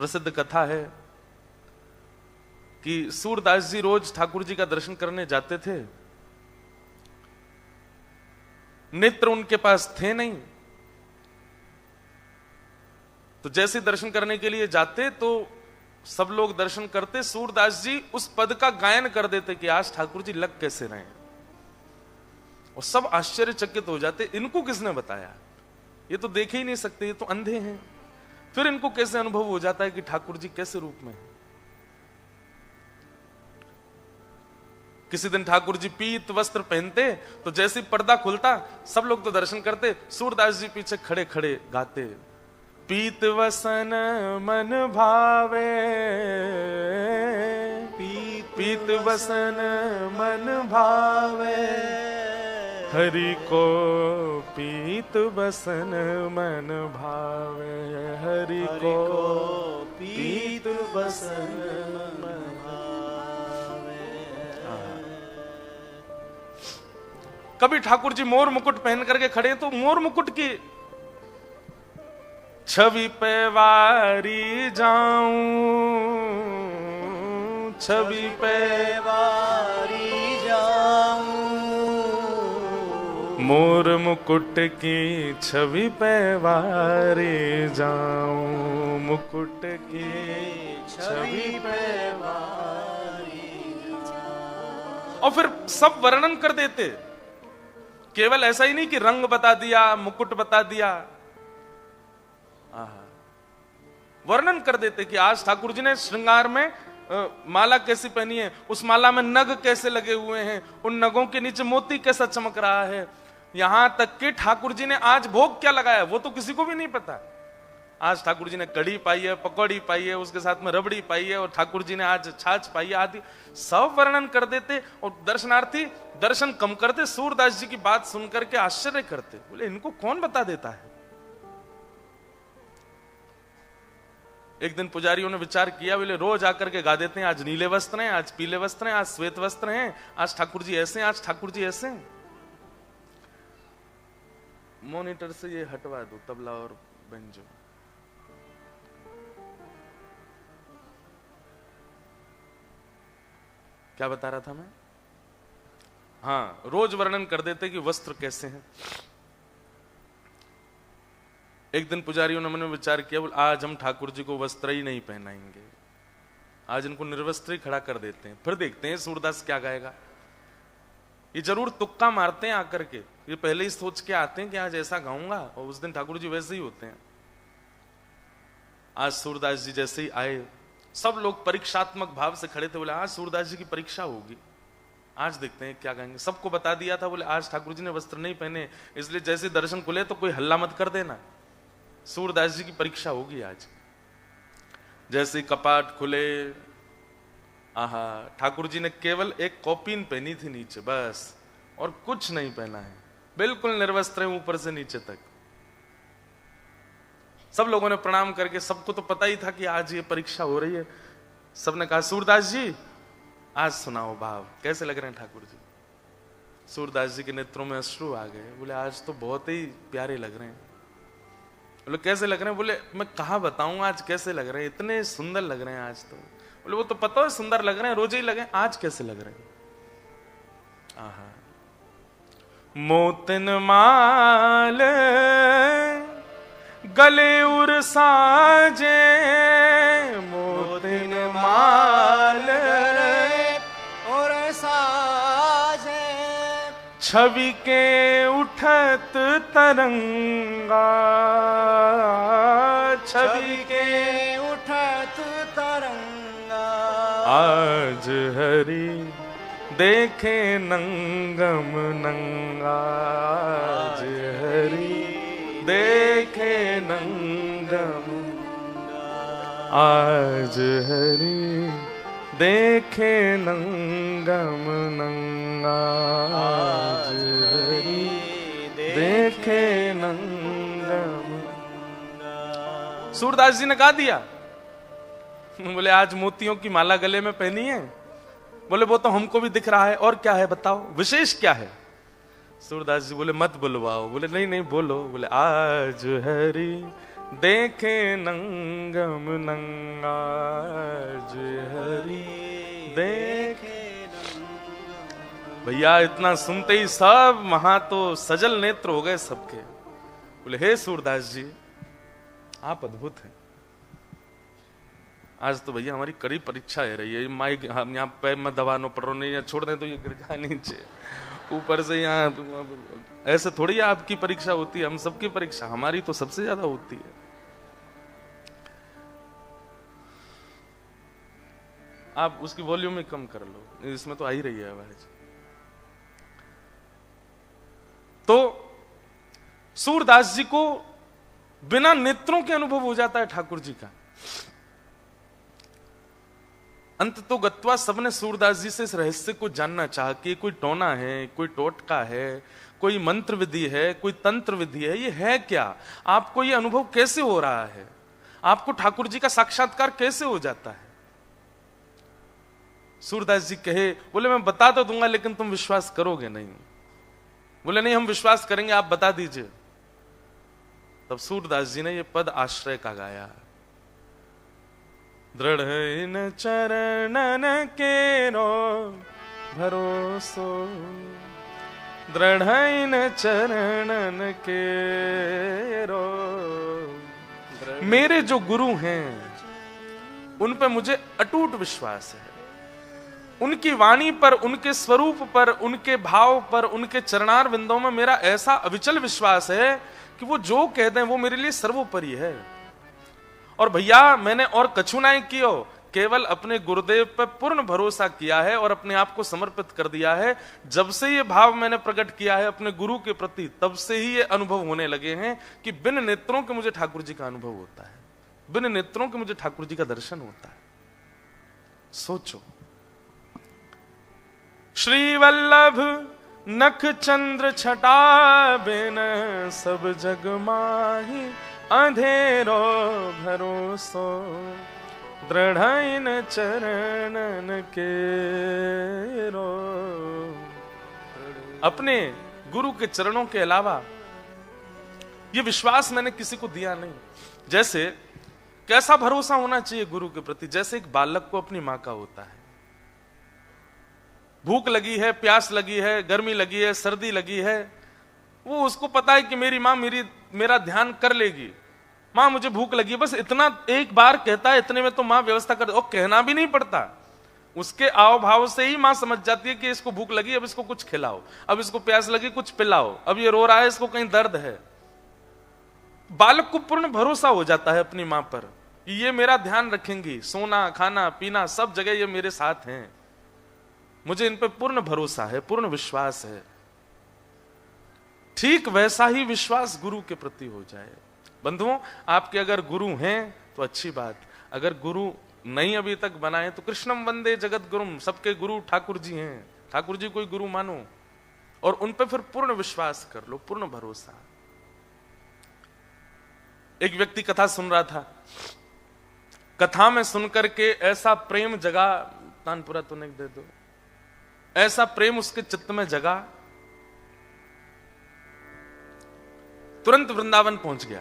प्रसिद्ध कथा है कि सूरदास जी रोज ठाकुर जी का दर्शन करने जाते थे। नेत्र उनके पास थे नहीं, तो जैसे दर्शन करने के लिए जाते तो सब लोग दर्शन करते, सूरदास जी उस पद का गायन कर देते कि आज ठाकुर जी लग कैसे रहे, और सब आश्चर्यचकित हो जाते, इनको किसने बताया, ये तो देख ही नहीं सकते, ये तो अंधे हैं। फिर इनको कैसे अनुभव हो जाता है कि ठाकुर जी कैसे रूप में है। किसी दिन ठाकुर जी पीत वस्त्र पहनते तो जैसे पर्दा खुलता सब लोग तो दर्शन करते, सूरदास जी पीछे खड़े खड़े गाते, पीत वसन मन भावे, पीत वसन मन भावे, हरि को पीत वसन मन भावे, हरि को पीत वसन मन भावे। कभी ठाकुर जी मोर मुकुट पहन करके खड़े तो मोर मुकुट की छवि पे वारी जाऊं, छवि पे वारी जाऊं, मोर मुकुट की छवि पे वारी जाऊं, मुकुट की छवि पे वारी जाऊं। और फिर सब वर्णन कर देते, केवल ऐसा ही नहीं कि रंग बता दिया, मुकुट बता दिया, वर्णन कर देते कि आज ठाकुर जी ने श्रृंगार में माला कैसी पहनी है, उस माला में नग कैसे लगे हुए हैं, उन नगों के नीचे मोती कैसा चमक रहा है, यहां तक कि ठाकुर जी ने आज भोग क्या लगाया वो तो किसी को भी नहीं पता। आज ठाकुर जी ने कढ़ी पाई है, पकौड़ी पाई है, उसके साथ में रबड़ी पाई है, और ठाकुर जी ने आज छाछ पाई है, आदि सब वर्णन कर देते। और दर्शनार्थी दर्शन कम करते, सूरदास जी की बात सुनकर के आश्चर्य करते, बोले इनको कौन बता देता है। एक दिन पुजारियों ने विचार किया, बोले रोज आकर के गा देते हैं, आज नीले वस्त्र हैं, आज पीले वस्त्र हैं, आज श्वेत वस्त्र हैं, आज ठाकुर जी ऐसे हैं, आज ठाकुर जी ऐसे हैं। मॉनिटर से ये हटवा दो, तबला और बेंजो। क्या बता रहा था मैं? हाँ, रोज वर्णन कर देते कि वस्त्र कैसे हैं। एक दिन पुजारियों ने मन में विचार किया, बोले आज हम ठाकुर जी को वस्त्र ही नहीं पहनाएंगे, आज इनको निर्वस्त्र ही खड़ा कर देते हैं, फिर देखते हैं सूरदास क्या गाएगा। ये जरूर तुक्का मारते हैं आकर के, ये पहले ही सोच के आते हैं कि आज ऐसा गाऊंगा, और उस दिन ठाकुर जी वैसे ही होते हैं। आज सूरदास जी जैसे ही आए, सब लोग परीक्षात्मक भाव से खड़े थे, बोले आज सूरदास जी की परीक्षा होगी, आज देखते हैं क्या गाएंगे। सबको बता दिया था, बोले आज ठाकुर जी ने वस्त्र नहीं पहने, इसलिए जैसे दर्शन खुले तो कोई हल्ला मत कर देना, सूरदास जी की परीक्षा होगी आज। जैसे कपाट खुले, आहा, ठाकुर जी ने केवल एक कॉपीन पहनी थी नीचे बस, और कुछ नहीं पहना है, बिल्कुल निर्वस्त्र है ऊपर से नीचे तक। सब लोगों ने प्रणाम करके, सबको तो पता ही था कि आज ये परीक्षा हो रही है, सबने कहा सूरदास जी आज सुनाओ भाव, कैसे लग रहे हैं ठाकुर जी। सूरदास जी के नेत्रों में अश्रु आ गए, बोले आज तो बहुत ही प्यारे लग रहे हैं। बोले कैसे लग रहे हैं? बोले मैं कहाँ बताऊं आज कैसे लग रहे हैं, इतने सुंदर लग रहे हैं आज तो। बोले वो तो पता है सुंदर लग रहे हैं, रोज ही लगे, आज कैसे लग रहे हैं? आहा, मोतिन माल गले उर साजे, मोतिन माल और साजे, छवि के उठत तरंगा, छवि के उठत तरंगा, आज हरि देखे नंगम नंगा, आज हरि देखे नंगम, आज हरि देखे नंगम नंगा, आज हरि देखे नंगम। सूरदास जी ने गा दिया। बोले आज मोतियों की माला गले में पहनी है, बोले वो तो हमको भी दिख रहा है, और क्या है बताओ, विशेष क्या है? सूरदास जी बोले मत बुलवाओ। बोले नहीं नहीं बोलो। बोले आज हरि देखे नंगम नंगाज हरि देखे। भैया इतना सुनते ही सब वहां तो सजल नेत्र हो गए सबके। बोले हे सूरदास जी आप अद्भुत हैं। आज तो भैया हमारी कड़ी परीक्षा है रही है। माइक हम यहाँ पैर में दबानो पड़ रहा नहीं, छोड़ दें तो ये गिर जाए नीचे, ऊपर से यहाँ ऐसे थोड़ी आपकी परीक्षा होती है, हम सबकी परीक्षा, हमारी तो सबसे ज्यादा होती है। आप उसकी वॉल्यूम ही कम कर लो, इसमें तो आ ही रही है आवाज। तो सूरदास जी को बिना नेत्रों के अनुभव हो जाता है ठाकुर जी का। अंत तो गत्वा सबने सूरदास जी से इस रहस्य को जानना चाहा कि कोई टोना है, कोई टोटका है, कोई मंत्र विधि है, कोई तंत्र विधि है, ये है क्या? आपको ये अनुभव कैसे हो रहा है? आपको ठाकुर जी का साक्षात्कार कैसे हो जाता है? सूरदास जी कहे, बोले मैं बता तो दूंगा लेकिन तुम विश्वास करोगे नहीं। बोले नहीं हम विश्वास करेंगे, आप बता दीजिए। तब सूरदास जी ने ये पद आश्रय का गाया। दृढ़ इन चरणन केरो भरोसो, दृढ़ इन चरणन केरो। मेरे जो गुरु हैं उन पे मुझे अटूट विश्वास है। उनकी वाणी पर, उनके स्वरूप पर, उनके भाव पर, उनके चरणार बिंदों में मेरा ऐसा अविचल विश्वास है कि वो जो कहते हैं वो मेरे लिए सर्वोपरि है। और भैया मैंने और कछु नहीं कियो, केवल अपने गुरुदेव पर पूर्ण भरोसा किया है और अपने आप को समर्पित कर दिया है। जब से ये भाव मैंने प्रकट किया है अपने गुरु के प्रति, तब से ही ये अनुभव होने लगे हैं कि बिन नेत्रों के मुझे ठाकुर जी का अनुभव होता है, बिन नेत्रों के मुझे ठाकुर जी का दर्शन होता है। सोचो, श्री वल्लभ नख चंद्र छटा बिन सब जग माही, अंधेरो भरोसो दृढ़ इन चरणन केरो। अपने गुरु के चरणों के अलावा ये विश्वास मैंने किसी को दिया नहीं। जैसे कैसा भरोसा होना चाहिए गुरु के प्रति? जैसे एक बालक को अपनी मां का होता है। भूख लगी है, प्यास लगी है, गर्मी लगी है, सर्दी लगी है, वो उसको पता है कि मेरी मां मेरा ध्यान कर लेगी। मां मुझे भूख लगी है, बस इतना एक बार कहता है, इतने में तो मां व्यवस्था कर, और कहना भी नहीं पड़ता, उसके आव भाव से ही मां समझ जाती है कि इसको भूख लगी, अब इसको कुछ खिलाओ, अब इसको प्यास लगी कुछ पिलाओ, अब ये रो रहा है, इसको कहीं दर्द है। बालक को पूर्ण भरोसा हो जाता है अपनी मां पर कि ये मेरा ध्यान रखेंगी, सोना खाना पीना सब जगह ये मेरे साथ हैं, मुझे इन पर पूर्ण भरोसा है, पूर्ण विश्वास है। ठीक वैसा ही विश्वास गुरु के प्रति हो जाए। बंधुओं, आपके अगर गुरु हैं तो अच्छी बात, अगर गुरु नहीं अभी तक बनाए तो कृष्णम वंदे जगत गुरुम, सबके गुरु ठाकुर जी हैं, ठाकुर जी कोई गुरु मानो और उन पे फिर पूर्ण विश्वास कर लो, पूर्ण भरोसा। एक व्यक्ति कथा सुन रहा था, कथा में सुनकर के ऐसा प्रेम जगा, तानपुरा तो नहीं दे दो, ऐसा प्रेम उसके चित्त में जगा, तुरंत वृंदावन पहुंच गया।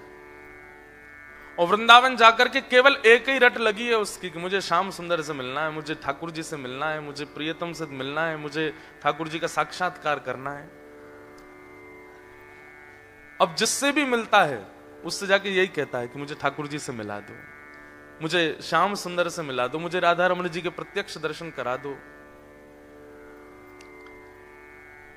और वृंदावन जाकर के केवल एक ही रट लगी है उसकी कि मुझे श्याम सुंदर से मिलना है, मुझे ठाकुर जी से मिलना है, मुझे प्रियतम से मिलना है, मुझे ठाकुर जी का साक्षात्कार करना है। अब जिससे भी मिलता है उससे जाके यही कहता है कि मुझे ठाकुर जी से मिला दो, मुझे श्याम सुंदर से मिला दो, मुझे राधा रमण जी के प्रत्यक्ष दर्शन करा दो।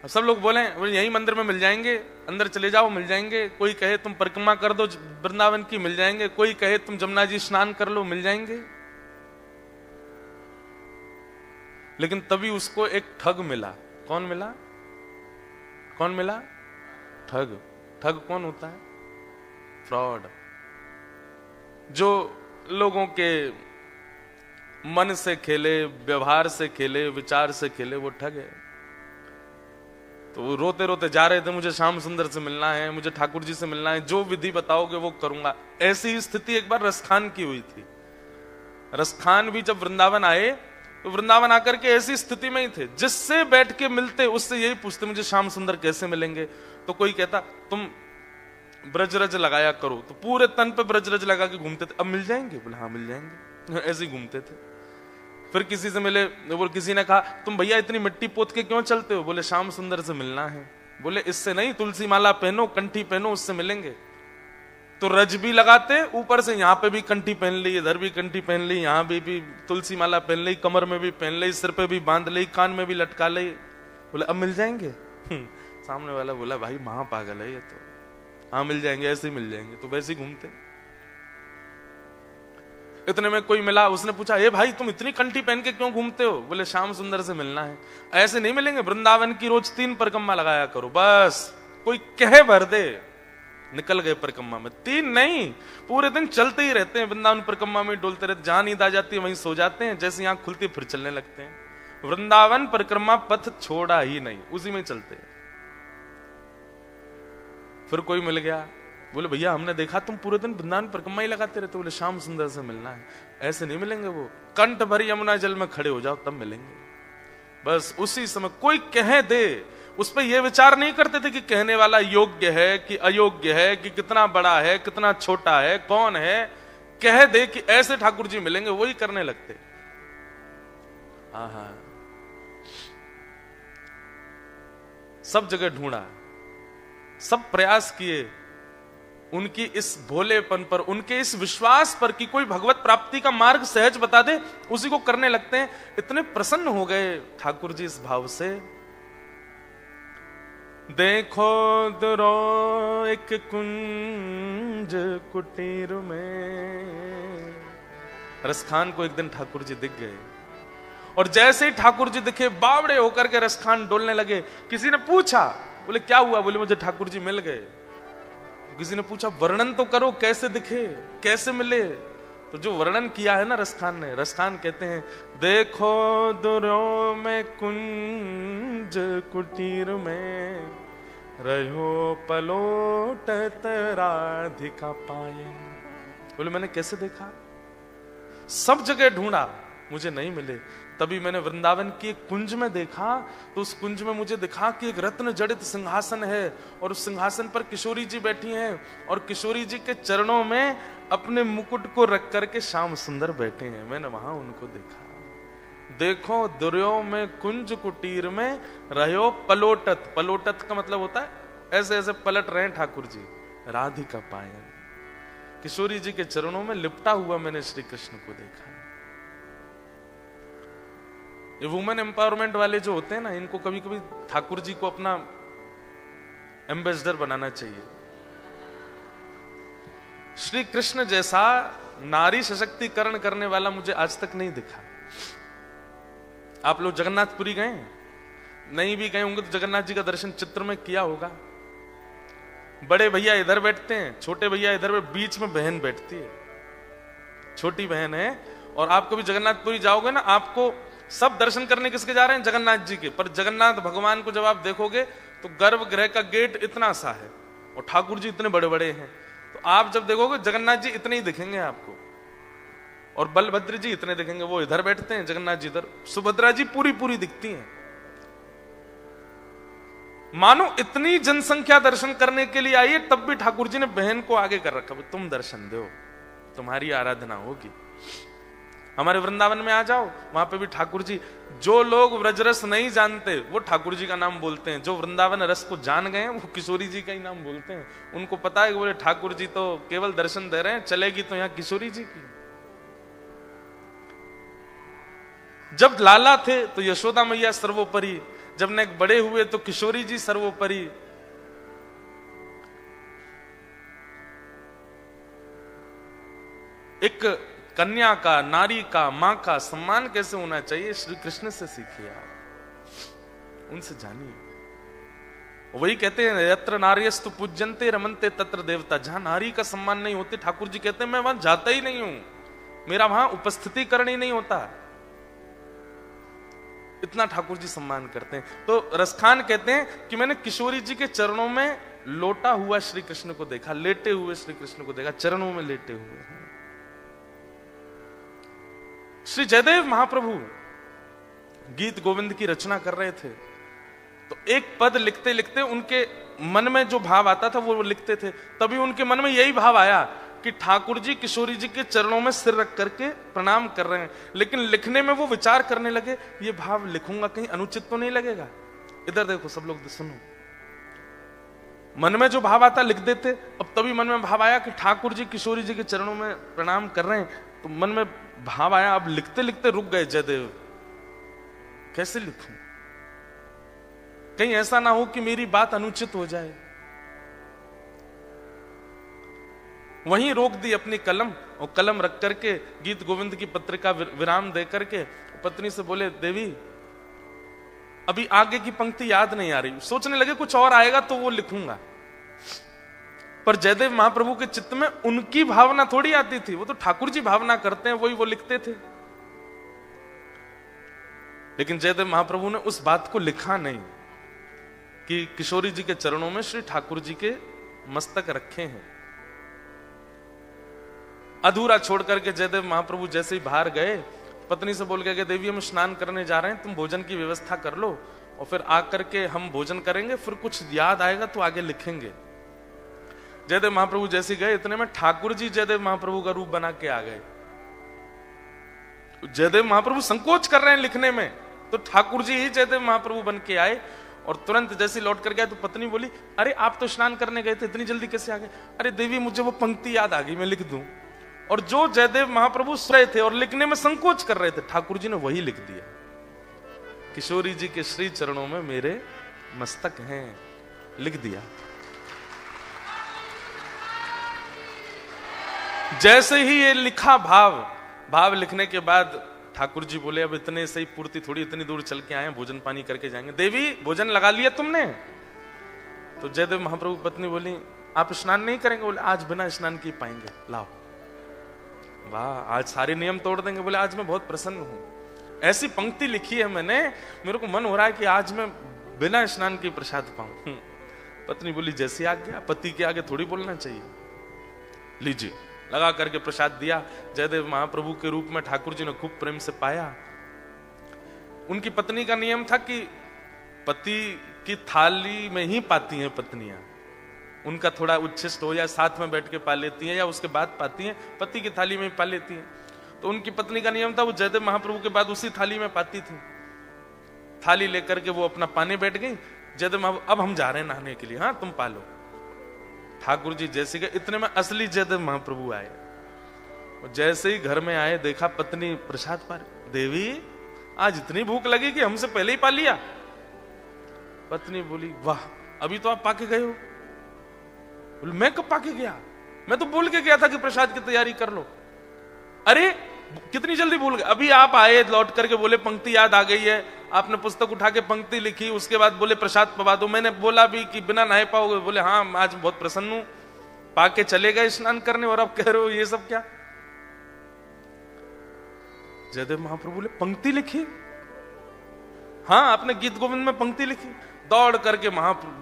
अब सब लोग बोले यही मंदिर में मिल जाएंगे, अंदर चले जाओ मिल जाएंगे, कोई कहे तुम परिक्रमा कर दो वृंदावन की मिल जाएंगे, कोई कहे तुम जमुना जी स्नान कर लो मिल जाएंगे। लेकिन तभी उसको एक ठग मिला। कौन मिला? कौन मिला? ठग। ठग कौन होता है? फ्रॉड। जो लोगों के मन से खेले, व्यवहार से खेले, विचार से खेले, वो ठग है। तो वो रोते रोते जा रहे थे, मुझे श्याम सुंदर से मिलना है, मुझे ठाकुर जी से मिलना है, जो विधि बताओगे वो करूंगा। ऐसी स्थिति एक बार रसखान की हुई थी। रसखान भी जब वृंदावन आए तो वृंदावन आकर के ऐसी स्थिति में ही थे, जिससे बैठ के मिलते उससे यही पूछते मुझे श्याम सुंदर कैसे मिलेंगे। तो कोई कहता तुम ब्रजरज लगाया करो, तो पूरे तन पे ब्रजरज लगा के घूमते थे। अब मिल जाएंगे? बोले हाँ मिल जाएंगे। ऐसे ही घूमते थे। फिर किसी से मिले, बोले किसी ने कहा तुम भैया इतनी मिट्टी पोत के क्यों चलते हो? बोले श्याम सुंदर से मिलना है। बोले इससे नहीं, तुलसी माला पहनो, कंठी पहनो, उससे मिलेंगे। तो रज भी लगाते, ऊपर से यहाँ पे भी कंठी पहन ली, इधर भी कंठी पहन ली, यहाँ भी तुलसी माला पहन ली, कमर में भी पहन ली, सिर पे भी बांध ली, कान में भी लटका ली। बोले अब मिल जाएंगे? सामने वाला बोला भाई महापागल है ये तो, हाँ मिल जाएंगे, ऐसे ही मिल जाएंगे। तो वैसे ही घूमते। इतने में कोई मिला, उसने पूछा ए भाई तुम इतनी कंठी पहन के क्यों घूमते हो? बोले श्याम सुंदर से मिलना है। ऐसे नहीं मिलेंगे, वृंदावन की रोज 3 परिक्रमा लगाया करो, बस कोई कहे भर दे, निकल गए परिक्रमा में। 3 नहीं, पूरे दिन चलते ही रहते हैं, वृंदावन परिक्रमा में डोलते रहते, जहां नींद आ जाती है वहीं सो जाते हैं, जैसे आंख खुलती फिर चलने लगते हैं। वृंदावन परिक्रमा पथ छोड़ा ही नहीं, उसी में चलते हैं। फिर कोई मिल गया, बोले भैया हमने देखा तुम पूरे दिन वृंदावन परिक्रमा ही लगाते रहते। बोले श्याम सुंदर से मिलना है। ऐसे नहीं मिलेंगे, वो कंठ भरी यमुना जल में खड़े हो जाओ तब मिलेंगे। बस उसी समय कोई कह दे, उस पर यह विचार नहीं करते थे कि कहने वाला योग्य है कि अयोग्य है, कि कितना बड़ा है कितना छोटा है, कौन है। कह दे कि ऐसे ठाकुर जी मिलेंगे, वही करने लगते। हाँ, सब जगह ढूंढा, सब प्रयास किए, उनकी इस भोलेपन पर, उनके इस विश्वास पर कि कोई भगवत प्राप्ति का मार्ग सहज बता दे, उसी को करने लगते हैं। इतने प्रसन्न हो गए ठाकुर जी इस भाव से। देखो दुरो एक कुंज कुटीर में, रसखान को एक दिन ठाकुर जी दिख गए, और जैसे ही ठाकुर जी दिखे बावड़े होकर के रसखान डोलने लगे। किसी ने पूछा, बोले क्या हुआ? बोले मुझे ठाकुर जी मिल गए। किसी ने पूछा वर्णन तो करो, कैसे दिखे, कैसे मिले? तो जो वर्णन किया है ना रसखान ने, रसखान कहते हैं देखो दुरो में कुंज कुटीर में, रहो पलोटत राधिका पायन। बोले मैंने कैसे देखा? सब जगह ढूंढा, मुझे नहीं मिले। तभी मैंने वृंदावन की एक कुंज में देखा, तो उस कुंज में मुझे दिखा कि एक रत्न जड़ित सिंहासन है, और उस सिंहासन पर किशोरी जी बैठी हैं, और किशोरी जी के चरणों में अपने मुकुट को रख करके श्याम सुंदर बैठे हैं। मैंने वहां उनको देखा। देखो दुर्यो में कुंज कुटीर में, रहो पलोटत। पलोटत का मतलब होता है ऐसे ऐसे पलट रहे हैं ठाकुर जी, राधिका पायन। किशोरी जी के चरणों में लिपटा हुआ मैंने श्री कृष्ण को देखा। ये वुमेन एम्पावरमेंट वाले जो होते हैं ना, इनको कभी कभी ठाकुर जी को अपना एम्बेसडर बनाना चाहिए। श्री कृष्ण जैसा नारी सशक्तिकरण करने वाला मुझे आज तक नहीं दिखा। आप लोग जगन्नाथपुरी गए? नहीं भी गए होंगे तो जगन्नाथ जी का दर्शन चित्र में किया होगा। बड़े भैया इधर बैठते हैं, छोटे भैया इधर, बीच में बहन बैठती है, छोटी बहन है। और आप कभी जगन्नाथपुरी जाओगे ना, आपको सब दर्शन करने किसके जा रहे हैं? जगन्नाथ जी के। पर जगन्नाथ भगवान को जब आप देखोगे तो गर्भगृह का गेट इतना सा है और ठाकुर जी इतने बड़े बड़े हैं। तो आप जब देखोगे जगन्नाथ जी इतने ही दिखेंगे आपको, और बलभद्र जी इतने दिखेंगे, वो इधर बैठते हैं, जगन्नाथ जी इधर, सुभद्रा जी पूरी पूरी दिखती हैं। मानो इतनी जनसंख्या दर्शन करने के लिए आई है, तब भी ठाकुर जी ने बहन को आगे कर रखा, तुम दर्शन दो, तुम्हारी आराधना होगी। हमारे वृंदावन में आ जाओ, वहां पे भी ठाकुर जी, जो लोग व्रजरस नहीं जानते वो ठाकुर जी का नाम बोलते हैं, जो वृंदावन रस को जान गए हैं वो किशोरी जी का ही नाम बोलते हैं। उनको पता है कि बोले ठाकुर जी तो केवल दर्शन दे रहे हैं, चलेगी तो यहां किशोरी जी की। जब लाला थे तो यशोदा मैया सर्वोपरि, जब ने बड़े हुए तो किशोरी जी सर्वोपरि। एक कन्या का, नारी का, मां का सम्मान कैसे होना चाहिए, श्री कृष्ण से सीखिए आप, उनसे जानिए। वही कहते हैं यत्र नार्यस्तु पूज्यन्ते रमन्ते तत्र देवता। जहां नारी का सम्मान नहीं होते, ठाकुर जी कहते हैं मैं वहां जाता ही नहीं हूं, मेरा वहां उपस्थितिकरण ही नहीं होता। इतना ठाकुर जी सम्मान करते हैं। तो रसखान कहते हैं कि मैंने किशोरी जी के चरणों में लोटा हुआ श्री कृष्ण को देखा, लेटे हुए श्री कृष्ण को देखा, चरणों में लेटे हुए हैं। श्री जयदेव महाप्रभु गीत गोविंद की रचना कर रहे थे, तो एक पद लिखते लिखते उनके मन में जो भाव आता था वो लिखते थे। तभी उनके मन में यही भाव आया कि ठाकुर जी किशोरी जी के चरणों में सिर रख करके प्रणाम कर रहे हैं। लेकिन लिखने में वो विचार करने लगे, ये भाव लिखूंगा कहीं अनुचित तो नहीं लगेगा। इधर देखो सब लोग सुनो, मन में जो भाव आता लिख देते। अब तभी मन में भाव आया कि ठाकुर जी किशोरी जी के चरणों में प्रणाम कर रहे हैं, तो मन में भाव आया, अब लिखते लिखते रुक गए जयदेव, कैसे लिखूं, कहीं ऐसा ना हो कि मेरी बात अनुचित हो जाए। वहीं रोक दी अपनी कलम, और कलम रख करके गीत गोविंद की पत्रिका विराम दे करके पत्नी से बोले, देवी अभी आगे की पंक्ति याद नहीं आ रही, सोचने लगे कुछ और आएगा तो वो लिखूंगा। पर जयदेव महाप्रभु के चित्त में उनकी भावना थोड़ी आती थी, वो तो ठाकुर जी भावना करते हैं, वही वो लिखते थे। लेकिन जयदेव महाप्रभु ने उस बात को लिखा नहीं कि किशोरी जी के चरणों में श्री ठाकुर जी के मस्तक रखे हैं। अधूरा छोड़ करके जयदेव महाप्रभु जैसे ही बाहर गए, पत्नी से बोल गए कि देवी हम स्नान करने जा रहे हैं, तुम भोजन की व्यवस्था कर लो और फिर आकर के हम भोजन करेंगे, फिर कुछ याद आएगा तो आगे लिखेंगे। जयदेव महाप्रभु जैसे गए, इतने में ठाकुर जी जयदेव महाप्रभु का रूप बना के आ गए। जयदेव महाप्रभु संकोच कर रहे हैं लिखने में, तो ठाकुर जी ही जयदेव महाप्रभु बन के आए। और तुरंत जैसे लौट कर गए तो पत्नी बोली, अरे आप तो स्नान करने गए थे, इतनी जल्दी कैसे आ गए? अरे देवी मुझे वो पंक्ति याद आ गई, मैं लिख दूं। और जो जयदेव महाप्रभु सुन रहे थे और लिखने में संकोच कर रहे थे, ठाकुर जी ने वही लिख दिया, किशोरी जी के श्री चरणों में मेरे मस्तक हैं, लिख दिया। जैसे ही ये लिखा भाव लिखने के बाद ठाकुर जी बोले, अब इतने सही पूर्ति थोड़ी, इतनी दूर चल के आए, भोजन पानी करके जाएंगे। देवी भोजन लगा लिया तुमने? तो जयदेव महाप्रभु पत्नी बोली, आप स्नान नहीं करेंगे? बोले आज बिना स्नान किए पाएंगे, लाओ। वाह, आज सारे नियम तोड़ देंगे। बोले आज मैं बहुत प्रसन्न हूं, ऐसी पंक्ति लिखी है मैंने, मेरे को मन हो रहा है कि आज मैं बिना स्नान के प्रसाद पाऊं। पत्नी बोली जैसी आज्ञा, पति के आगे थोड़ी बोलना चाहिए। लीजिए, लगा करके प्रसाद दिया। जयदेव महाप्रभु के रूप में ठाकुर जी ने खूब प्रेम से पाया। उनकी पत्नी का नियम था कि पति की थाली में ही पाती हैं पत्नियां, उनका थोड़ा उच्छिष्ट हो या साथ में बैठ के पा लेती हैं या उसके बाद पाती हैं, पति की थाली में पा लेती हैं। तो उनकी पत्नी का नियम था, वो जयदेव महाप्रभु के बाद उसी थाली में पाती थी। थाली लेकर के वो अपना पाने बैठ गई। जयदेव महाप्रभु, अब हम जा रहे हैं नहाने के लिए, हाँ तुम पालो। ठाकुर जी जैसे गए, इतने में असली जयदेव महाप्रभु आए। और जैसे ही घर में आए, देखा पत्नी प्रसाद पा रही। देवी आज इतनी भूख लगी कि हमसे पहले ही पा लिया। पत्नी बोली, वाह अभी तो आप पाके गए हो। बोले मैं कब पाके गया, मैं तो बोल के गया था कि प्रसाद की तैयारी कर लो। अरे कितनी जल्दी भूल गए, अभी आप आए लौट करके बोले पंक्ति याद आ गई है, आपने पुस्तक उठा के पंक्ति लिखी, उसके बाद बोले प्रसाद पवा दो। मैंने बोला भी कि बिना नहाए पाओगे? बोले हाँ आज बहुत प्रसन्न हूं, पाके चले गए स्नान करने और आप कह रहे हो ये सब क्या? जयदेव महाप्रभु बोले पंक्ति लिखी? हाँ आपने गीत गोविंद में पंक्ति लिखी। दौड़ करके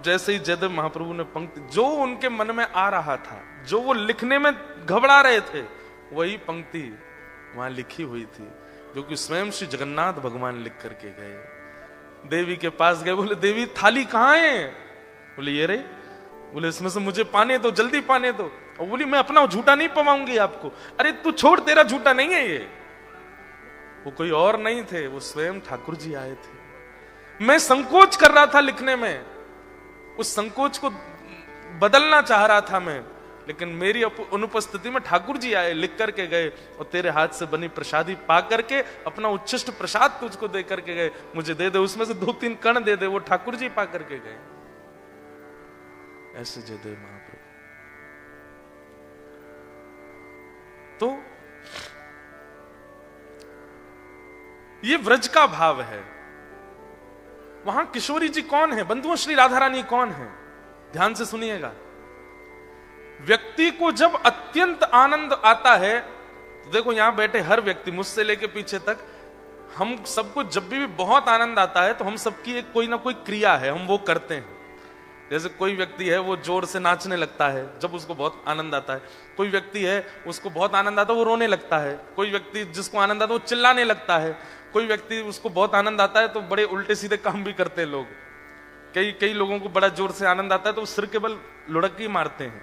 जैसे ही जयदेव महाप्रभु ने पंक्ति, जो उनके मन में आ रहा था, जो वो लिखने में घबरा रहे थे, वही पंक्ति वहां लिखी हुई थी, जो कि स्वयं श्री जगन्नाथ भगवान लिख करके गए। देवी के पास गए, बोले देवी थाली कहाँ है? बोले ये रही। बोले इसमें से मुझे पाने दो, जल्दी पाने दो। और बोली मैं अपना झूठा नहीं पवाऊंगी आपको। अरे तू छोड़, तेरा झूठा नहीं है ये। वो कोई और नहीं थे, वो स्वयं ठाकुर जी आए थे। मैं संकोच कर रहा था लिखने में, उस संकोच को बदलना चाह रहा था मैं, लेकिन मेरी अनुपस्थिति में ठाकुर जी आए, लिख करके गए और तेरे हाथ से बनी प्रसादी पा करके अपना उच्छिष्ट प्रसाद तुझको दे करके गए। मुझे दे दे, उसमें से 2-3 कण दे दे। वो ठाकुर जी पा करके गए। ऐसे जयदेव महाप्रभु। तो ये व्रज का भाव है। वहां किशोरी जी कौन है? बंधुओं श्री राधा रानी कौन है? ध्यान से सुनिएगा। व्यक्ति को जब अत्यंत आनंद आता है, तो देखो यहां बैठे हर व्यक्ति, मुझसे लेके पीछे तक, हम सबको जब भी बहुत आनंद आता है तो हम सबकी एक कोई ना कोई क्रिया है, हम वो करते हैं। जैसे कोई व्यक्ति है वो जोर से नाचने लगता है जब उसको बहुत आनंद आता है, कोई व्यक्ति है उसको बहुत आनंद आता है वो रोने लगता है, कोई व्यक्ति जिसको आनंद आता है वो चिल्लाने लगता है, कोई व्यक्ति उसको बहुत आनंद आता है तो बड़े उल्टे सीधे काम भी करते हैं लोग। कई कई लोगों को बड़ा जोर से आनंद आता है तो सिर के बल लुढ़क ही मारते हैं,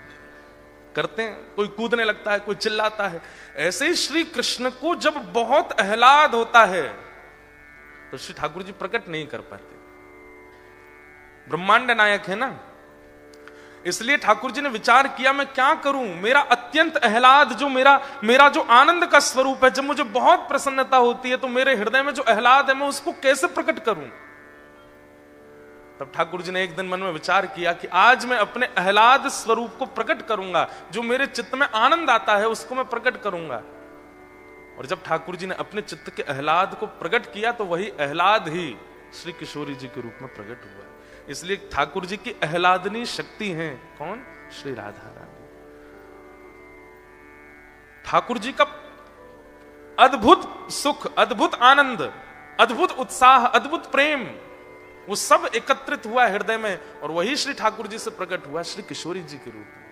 करते हैं, कोई कूदने लगता है, कोई चिल्लाता है। ऐसे ही श्री कृष्ण को जब बहुत आह्लाद होता है तो श्री ठाकुर जी प्रकट नहीं कर पाते। ब्रह्मांड नायक है ना, इसलिए ठाकुर जी ने विचार किया मैं क्या करूं, मेरा अत्यंत आह्लाद, जो मेरा जो आनंद का स्वरूप है, जब मुझे बहुत प्रसन्नता होती है तो मेरे हृदय में जो आह्लाद है मैं उसको कैसे प्रकट करूं। तब ठाकुर जी ने एक दिन मन में विचार किया कि आज मैं अपने आह्लाद स्वरूप को प्रकट करूंगा, जो मेरे चित्त में आनंद आता है उसको मैं प्रकट करूंगा। और जब ठाकुर जी ने अपने चित्त के आह्लाद को प्रकट किया तो वही आह्लाद ही श्री किशोरी जी के रूप में प्रकट हुआ। इसलिए ठाकुर जी की आह्लादनी शक्ति है कौन? श्री राधा रानी। ठाकुर जी का अद्भुत सुख, अद्भुत आनंद, अद्भुत उत्साह, अद्भुत प्रेम, वो सब एकत्रित हुआ हृदय में और वही श्री ठाकुर जी से प्रकट हुआ श्री किशोरी जी के रूप में,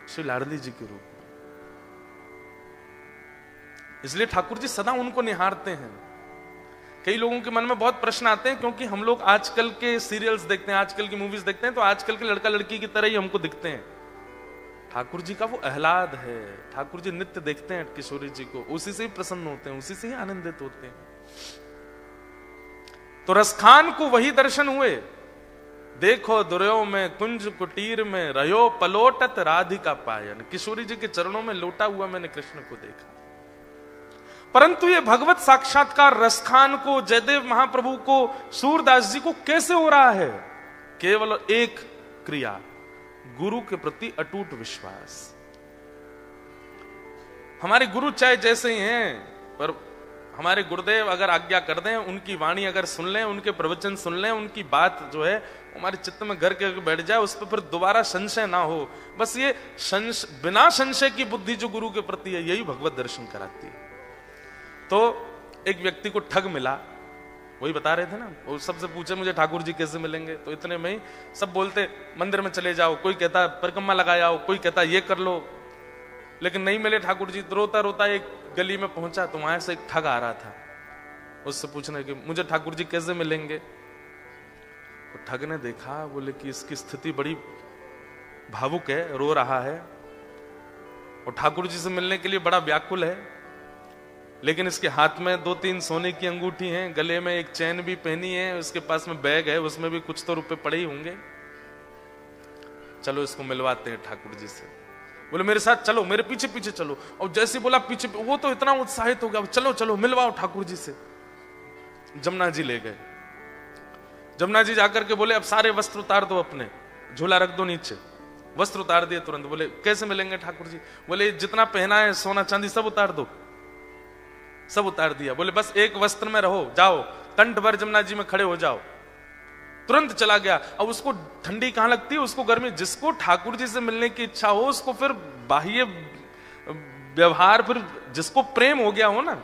श्री लाडली जी के रूप में। इसलिए ठाकुर जी सदा उनको निहारते हैं। कई लोगों के मन में बहुत प्रश्न आते हैं, क्योंकि हम लोग आजकल के सीरियल्स देखते हैं, आजकल की मूवीज देखते हैं, तो आजकल के लड़का लड़की की तरह ही हमको दिखते हैं। ठाकुर जी का वो आह्लाद है, ठाकुर जी नित्य देखते हैं किशोरी जी को, उसी से ही प्रसन्न होते हैं, उसी से ही आनंदित होते हैं। तो रसखान को वही दर्शन हुए। देखो दुर्यो में कुंज कुटीर में रहो पलोटत राधिका पायन। किशोरी जी के चरणों में लोटा हुआ मैंने कृष्ण को देखा। परंतु ये भगवत साक्षात्कार रसखान को, जयदेव महाप्रभु को, सूरदास जी को कैसे हो रहा है? केवल एक क्रिया, गुरु के प्रति अटूट विश्वास। हमारे गुरु चाहे जैसे ही हैं, पर हमारे गुरुदेव अगर आज्ञा कर दें, उनकी वाणी अगर सुन लें, उनके प्रवचन सुन लें, उनकी बात जो है हमारे चित्त में घर के बैठ जाए, उस पर फिर दोबारा संशय ना हो। बस ये बिना संशय की बुद्धि जो गुरु के प्रति है, यही भगवत दर्शन कराती है। तो एक व्यक्ति को ठग मिला, वही बता रहे थे ना, वो सबसे पूछे मुझे ठाकुर जी कैसे मिलेंगे, तो इतने में ही सब बोलते मंदिर में चले जाओ, कोई कहता परिक्रमा लगा आओ, कोई कहता ये कर लो, लेकिन नहीं मिले ठाकुर जी। तो रोता रोता एक गली में पहुंचा तो वहां से एक ठग आ रहा था, उससे पूछने कि मुझे ठाकुर जी कैसे मिलेंगे। तो ठग ने देखा, बोले कि इसकी स्थिति बड़ी भावुक है, रो रहा है और ठाकुर जी से मिलने के लिए बड़ा व्याकुल है, लेकिन इसके हाथ में 2-3 सोने की अंगूठी हैं, गले में एक चैन भी पहनी है, उसके पास में बैग है, उसमें भी कुछ तो रुपए पड़े ही होंगे, चलो इसको मिलवाते हैं ठाकुर जी से। बोले मेरे साथ चलो, मेरे पीछे पीछे चलो। और जैसे बोला पीछे, वो तो इतना उत्साहित हो गया, चलो चलो मिलवाओ ठाकुर जी से। जमुना जी ले गए। जमुना जी जाकर के बोले अब सारे वस्त्र उतार दो, अपने झोला रख दो नीचे। वस्त्र उतार दिए तुरंत। बोले कैसे मिलेंगे ठाकुर जी? बोले जितना पहना है सोना चांदी सब उतार दो। सब उतार दिया। बोले बस एक वस्त्र में रहो, जाओ कंठ भर जमुना जी में खड़े हो जाओ। तुरंत चला गया। अब उसको ठंडी कहां लगती है, उसको गर्मी। जिसको ठाकुर जी से मिलने की इच्छा हो, उसको फिर बाह्य व्यवहार, फिर जिसको प्रेम हो गया हो ना,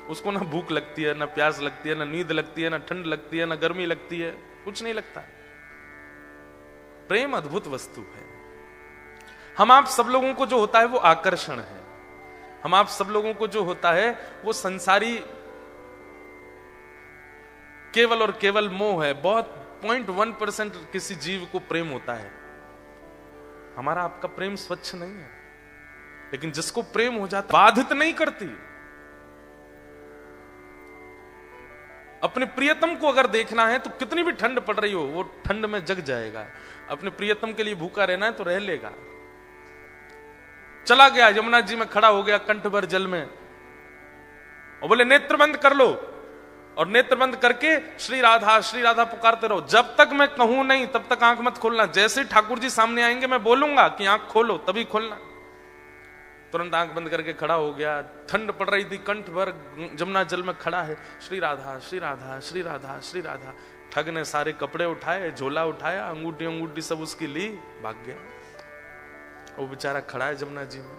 उसको ना भूख लगती है, ना प्यास लगती है, ना नींद लगती है, ना ठंड लगती है, ना गर्मी लगती है, कुछ नहीं लगता। प्रेम अद्भुत वस्तु है। हम आप सब लोगों को जो होता है वो आकर्षण है। हम आप सब लोगों को जो होता है वो संसारी केवल और केवल मोह है। बहुत 0.1% किसी जीव को प्रेम होता है। हमारा आपका प्रेम स्वच्छ नहीं है, लेकिन जिसको प्रेम हो जाता बाधित नहीं करती। अपने प्रियतम को अगर देखना है तो कितनी भी ठंड पड़ रही हो, वो ठंड में जग जाएगा। अपने प्रियतम के लिए भूखा रहना है तो रह लेगा। चला गया, यमुना जी में खड़ा हो गया कंठ भर जल में, और बोले नेत्र बंद कर लो। और नेत्र बंद करके श्री राधा पुकारते रहो। जब तक मैं कहूं नहीं तब तक आंख मत खोलना। जैसे ठाकुर जी सामने आएंगे मैं बोलूंगा कि आंख खोलो, तभी खोलना। तुरंत आंख बंद करके खड़ा हो गया। ठंड पड़ रही थी, कंठ भर जमुना जल में खड़ा है। श्री राधा श्री राधा श्री राधा श्री राधा। ठग ने सारे कपड़े उठाए, झोला उठाया, अंगूठी सब उसकी ली, भाग गया। वो बेचारा खड़ा है जमुना जी में।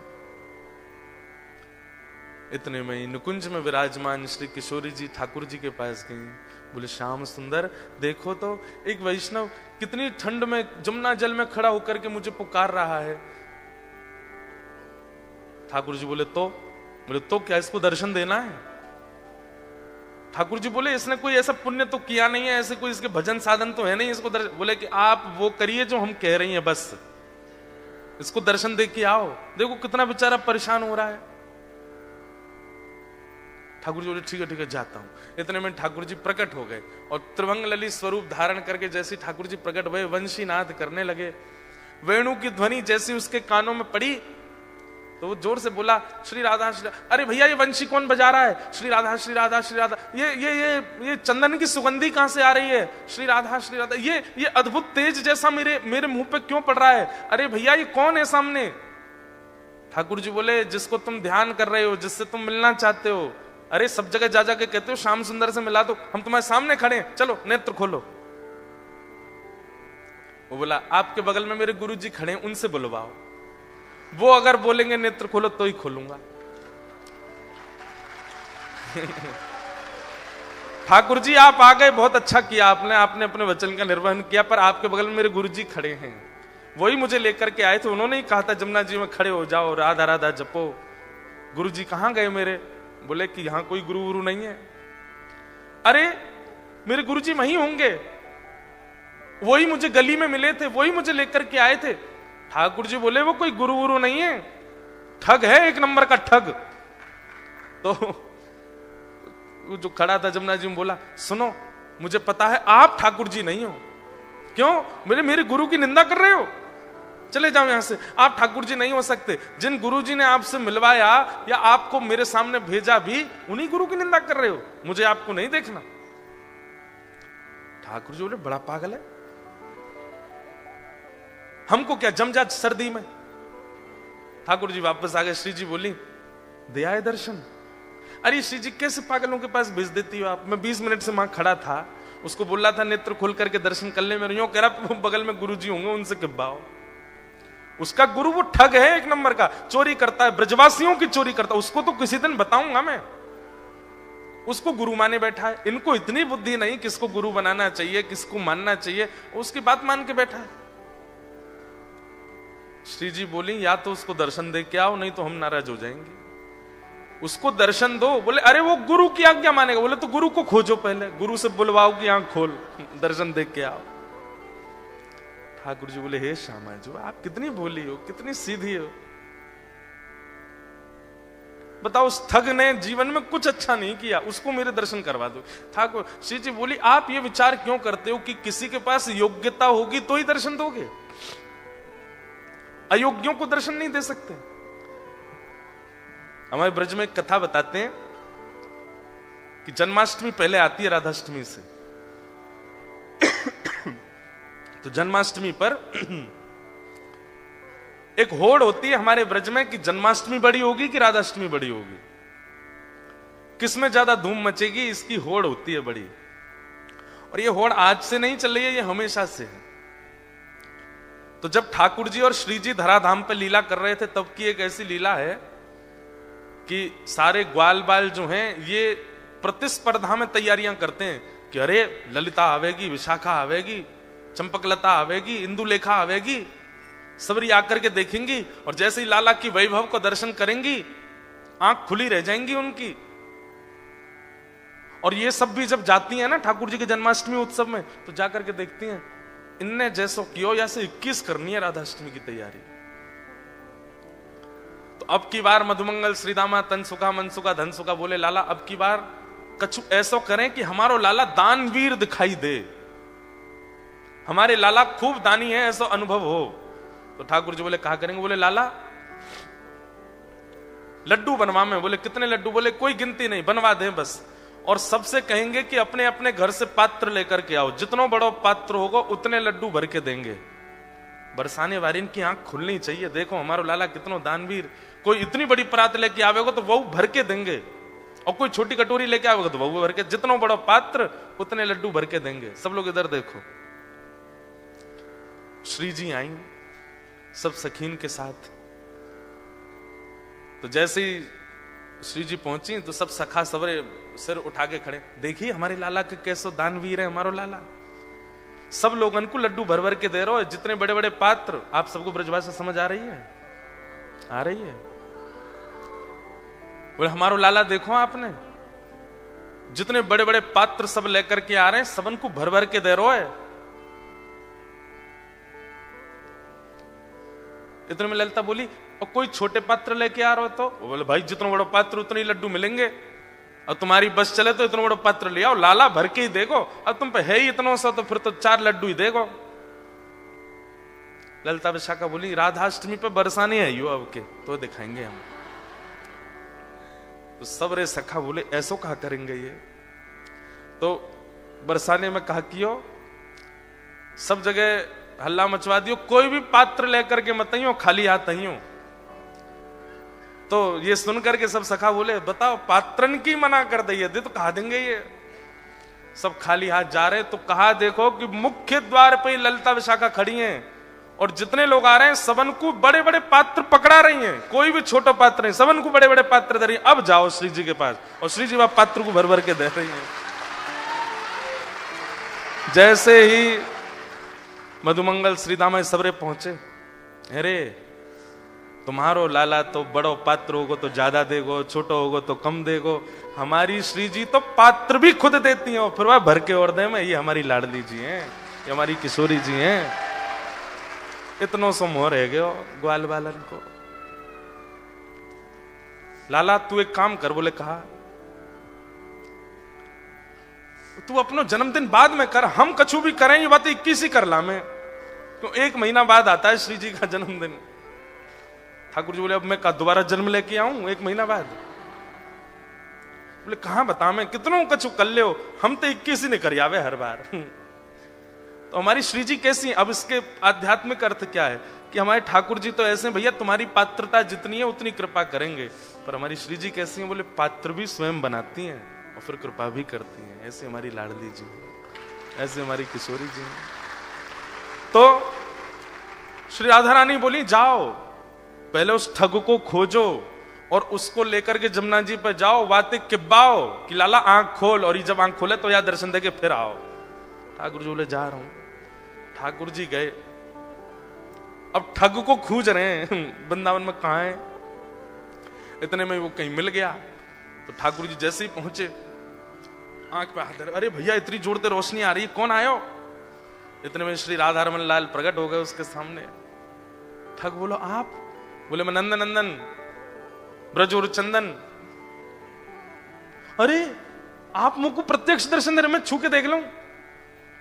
इतने में ही नुकुंज में विराजमान श्री किशोरी जी ठाकुर जी के पास गई। बोले श्याम सुंदर, देखो तो एक वैष्णव कितनी ठंड में जमुना जल में खड़ा होकर के मुझे पुकार रहा है। ठाकुर जी बोले तो क्या इसको दर्शन देना है? ठाकुर जी बोले इसने कोई ऐसा पुण्य तो किया नहीं है, ऐसे कोई इसके भजन साधन तो है नहीं इसको बोले कि आप वो करिए जो हम कह रही हैं, बस इसको दर्शन दे के आओ। देखो कितना बेचारा परेशान हो रहा है। ठाकुर जी बोले ठीक है जाता हूं। इतने में ठाकुर जी प्रकट हो गए और त्रिभंग ललित स्वरूप धारण करके जैसे ठाकुर जी प्रकट हुए वंशी नाद करने लगे। वेणु की ध्वनि जैसी उसके कानों में पड़ी तो वो जोर से बोला श्री राधा श्री राधा। अरे भैया ये वंशी कौन बजा रहा है? श्री राधा श्री राधा श्री राधा। ये चंदन की सुगंधी कहां से आ रही है? श्री राधा श्री राधा। ये अद्भुत तेज जैसा मेरे मुंह पे क्यों पड़ रहा है? अरे भैया ये कौन है सामने? ठाकुर जी बोले जिसको तुम ध्यान कर रहे हो, जिससे तुम मिलना चाहते हो। अरे सब जगह जा के कहते हो श्याम सुंदर से मिला दो, हम तुम्हारे सामने खड़े हैं, चलो नेत्र खोलो। वो बोला आपके बगल में मेरे गुरु जी खड़े हैं, उनसे बुलवाओ, वो अगर बोलेंगे नेत्र खोलो तो ही खोलूंगा। ठाकुर जी आप आ गए, बहुत अच्छा किया आपने अपने वचन का निर्वहन किया, पर आपके बगल में मेरे गुरु जी खड़े हैं, वही मुझे लेकर के आए थे। उन्होंने ही कहा था जमुना जी में खड़े हो जाओ, राधा राधा जपो। गुरु जी कहां गए मेरे? बोले कि यहां कोई गुरु नहीं है। अरे मेरे गुरु जी वहीं होंगे, वही मुझे गली में मिले थे, वही मुझे लेकर के आए थे। ठाकुर जी बोले वो कोई गुरु नहीं है, ठग है, एक नंबर का ठग। तो जो खड़ा था जमुना जी में बोला सुनो मुझे पता है आप ठाकुर जी नहीं हो। क्यों? मेरे गुरु की निंदा कर रहे हो, चले जाओ यहां से, आप ठाकुर जी नहीं हो सकते। जिन गुरु जी ने आपसे मिलवाया या आपको मेरे सामने भेजा भी उन्हीं गुरु की निंदा कर रहे हो, मुझे आपको नहीं देखना। ठाकुर जी बोले बड़ा पागल है, हमको क्या जम जा सर्दी में। ठाकुर जी वापस आ गए। श्री जी बोली दे आए दर्शन। अरे श्री जी कैसे पागलों के पास भेज देती हो आप? मैं 20 मिनट से वहां खड़ा था, उसको बोल रहा था नेत्र खोल करके दर्शन कर ले, मेरे यूं कह रहा बगल में गुरु जी होंगे उनसे किब्बाओ। उसका गुरु वो ठग है, एक नंबर का चोरी करता है, ब्रजवासियों की चोरी करता है। उसको तो किसी दिन बताऊंगा मैं, उसको गुरु माने बैठा है। इनको इतनी बुद्धि नहीं किसको गुरु बनाना चाहिए, किसको मानना चाहिए, उसकी बात मान के बैठा है। श्री जी बोली या तो उसको दर्शन दे के आओ, नहीं तो हम नाराज हो जाएंगे। उसको दर्शन दो। बोले अरे वो गुरु की आज्ञा मानेगा। बोले तो गुरु को खोजो, पहले गुरु से बुलवाओ कि आंख खोल, दर्शन दे के आओ। ठाकुर जी बोले हे श्यामा जो आप कितनी भोली हो, कितनी सीधी हो। बताओ उस ठग ने जीवन में कुछ अच्छा नहीं किया, उसको मेरे दर्शन करवा दो। ठाकुर श्री जी बोली आप ये विचार क्यों करते हो कि किसी के पास योग्यता होगी तो ही दर्शन दोगे, अयोग्यों को दर्शन नहीं दे सकते। हमारे ब्रज में एक कथा बताते हैं कि जन्माष्टमी पहले आती है राधाष्टमी से। तो जन्माष्टमी पर एक होड़ होती है हमारे ब्रज में कि जन्माष्टमी बड़ी होगी कि राधाष्टमी बड़ी होगी, किसमें ज्यादा धूम मचेगी, इसकी होड़ होती है बड़ी। और ये होड़ आज से नहीं चल रही है, ये हमेशा से है। तो जब ठाकुर जी और श्री जी धराधाम पर लीला कर रहे थे तब की एक ऐसी लीला है कि सारे ग्वाल बाल जो हैं ये प्रतिस्पर्धा में तैयारियां करते हैं कि अरे ललिता आवेगी, विशाखा आवेगी, चंपकलता आवेगी, इंदुलेखा आवेगी, सबरी आकर के देखेंगी और जैसे ही लाला की वैभव को दर्शन करेंगी आंख खुली रह जाएंगी उनकी। और ये सब भी जब जाती हैं ना ठाकुर जी के जन्माष्टमी उत्सव में तो जाकर के देखती हैं इनने जैसो कियो या से 21 करनी है राधाष्टमी की तैयारी। तो अब की बार मधुमंगल श्रीदामा तन सुखा मन सुखा धन सुखा बोले लाला अब की बार कछु ऐसो करें कि हमारो लाला दानवीर दिखाई दे, हमारे लाला खूब दानी है ऐसा अनुभव हो। तो ठाकुर जी बोले कहा करेंगे? बोले लाला लड्डू बनवा में। बोले कितने लड्डू? बोले कोई गिनती नहीं, बनवा दें बस। और सबसे कहेंगे कि अपने अपने घर से पात्र लेकर के आओ, जितना बड़ा पात्र होगा उतने लड्डू भर के देंगे। बरसाने वारिन की आंख खुलनी चाहिए, देखो हमारा लाला कितनो दानवीर। कोई इतनी बड़ी परात लेके आवेगा तो वो भर के देंगे, और कोई छोटी कटोरी लेके आवेगा तो वो भर के, जितना बड़ा पात्र उतने लड्डू भर के देंगे। सब लोग इधर देखो। श्री जी आई सब सखीन के साथ। तो जैसे ही श्री जी पहुंची तो सब सखा सवरे सिर उठा के खड़े, देखिए हमारे लाला के कैसो दानवीर है हमारो लाला। सब लोगन को लड्डू भर भर के दे रहे हो, जितने बड़े बड़े पात्र। आप सबको ब्रजभाषा समझ आ रही है? आ रही है? बोले हमारो लाला देखो आपने, जितने बड़े बड़े पात्र सब लेकर के आ रहे हैं, सबन को भर भर के दे रो है। इतने में ललिता बोली, और कोई छोटे पात्र लेके आ रहे हो? तो बोले, भाई जितना बड़ा पात्र उतने ही लड्डू मिलेंगे, और तुम्हारी बस चले तो इतना बड़ा पात्र ले आओ, लाला भर के ही देखो, अब तुम पे है ही इतना सा तो फिर तो 4 लड्डू ही देखो। ललिता विशाखा बोली, राधाष्टमी पे बरसाने आई हो अब के, तो दिखाएंगे हम। तो सब रे सखा बोले, ऐसो कहा करेंगे ये? तो बरसाने में कहा कियो, सब जगह हल्ला मचवा दियो, कोई भी पात्र लेकर के मत आइयो, खाली हाथ आइयो। तो ये सुनकर के सब सखा बोले, बताओ पात्रन की मना कर दिए दे तो कहा देंगे ये? सब खाली हाथ जा रहे। तो कहा देखो कि मुख्य द्वार पे ललिता विशाखा खड़ी हैं, और जितने लोग आ रहे हैं सबन को बड़े बड़े पात्र पकड़ा रही हैं, कोई भी छोटा पात्र नहीं, सबन को बड़े बड़े पात्र दे रही हैं। अब जाओ श्री जी के पास, और श्री जी वह पात्र को भर भर के दे रही हैं। जैसे ही मधुमंगल श्रीदामा सबरे पहुंचे, अरे तुम्हारो लाला तो बड़ो पात्र होगो तो ज्यादा देगो, छोटो होगो तो कम देगो, हमारी श्री जी तो पात्र भी खुद देती हैं, और फिर वह भर के और दे में, ये हमारी लाडली जी हैं, ये हमारी किशोरी जी हैं। इतनो सो मोह रह गयो ग्वाल बालन को। लाला तू एक काम कर, बोले कहा, तू अपनो जन्मदिन बाद में कर, हम कछु भी करें, ये बात 21 ही कर ला में, तो 1 महीना बाद आता है श्री जी का जन्मदिन। ठाकुर जी बोले, अब मैं दोबारा जन्म लेके आऊं 1 महीना बाद? बोले कहां बता, मैं कितनों कछु कर ले हो, हम तो 21 ही नहीं कर आवे हर बार। तो हमारी श्री जी कैसी? अब इसके आध्यात्मिक अर्थ क्या है कि हमारे ठाकुर जी तो ऐसे, भैया तुम्हारी पात्रता जितनी है उतनी कृपा करेंगे, पर हमारी श्री जी कैसी हैं? बोले पात्र भी स्वयं बनाती हैं और फिर कृपा भी करती हैं। ऐसे हमारी लाडली जी, ऐसे हमारी किशोरी जी। तो श्री राधा रानी बोली, जाओ पहले उस ठग को खोजो और उसको लेकर के जमुना जी पर जाओ, बातें किब्बाओ कि लाला आंख खोल, और ये जब आंख खोले तो या दर्शन दे के फिर आओ। ठाकुर जी बोले, जा रहा हूं। ठाकुर जी गए, अब ठग को खोज रहे हैं वृंदावन में कहां है। इतने में वो कहीं मिल गया। तो ठाकुर जी जैसे ही पहुंचे, आंख पे हाथ, अरे भैया इतनी जोर से रोशनी आ रही है, कौन आयो? इतने में श्री राधा रमन लाल प्रकट हो गए उसके सामने। ठग बोलो, आप? बोले, मैं नंदन नंदन ब्रजोर चंदन। अरे आप मुझको प्रत्यक्ष दर्शन दे रहे, मैं छू के देख लूं?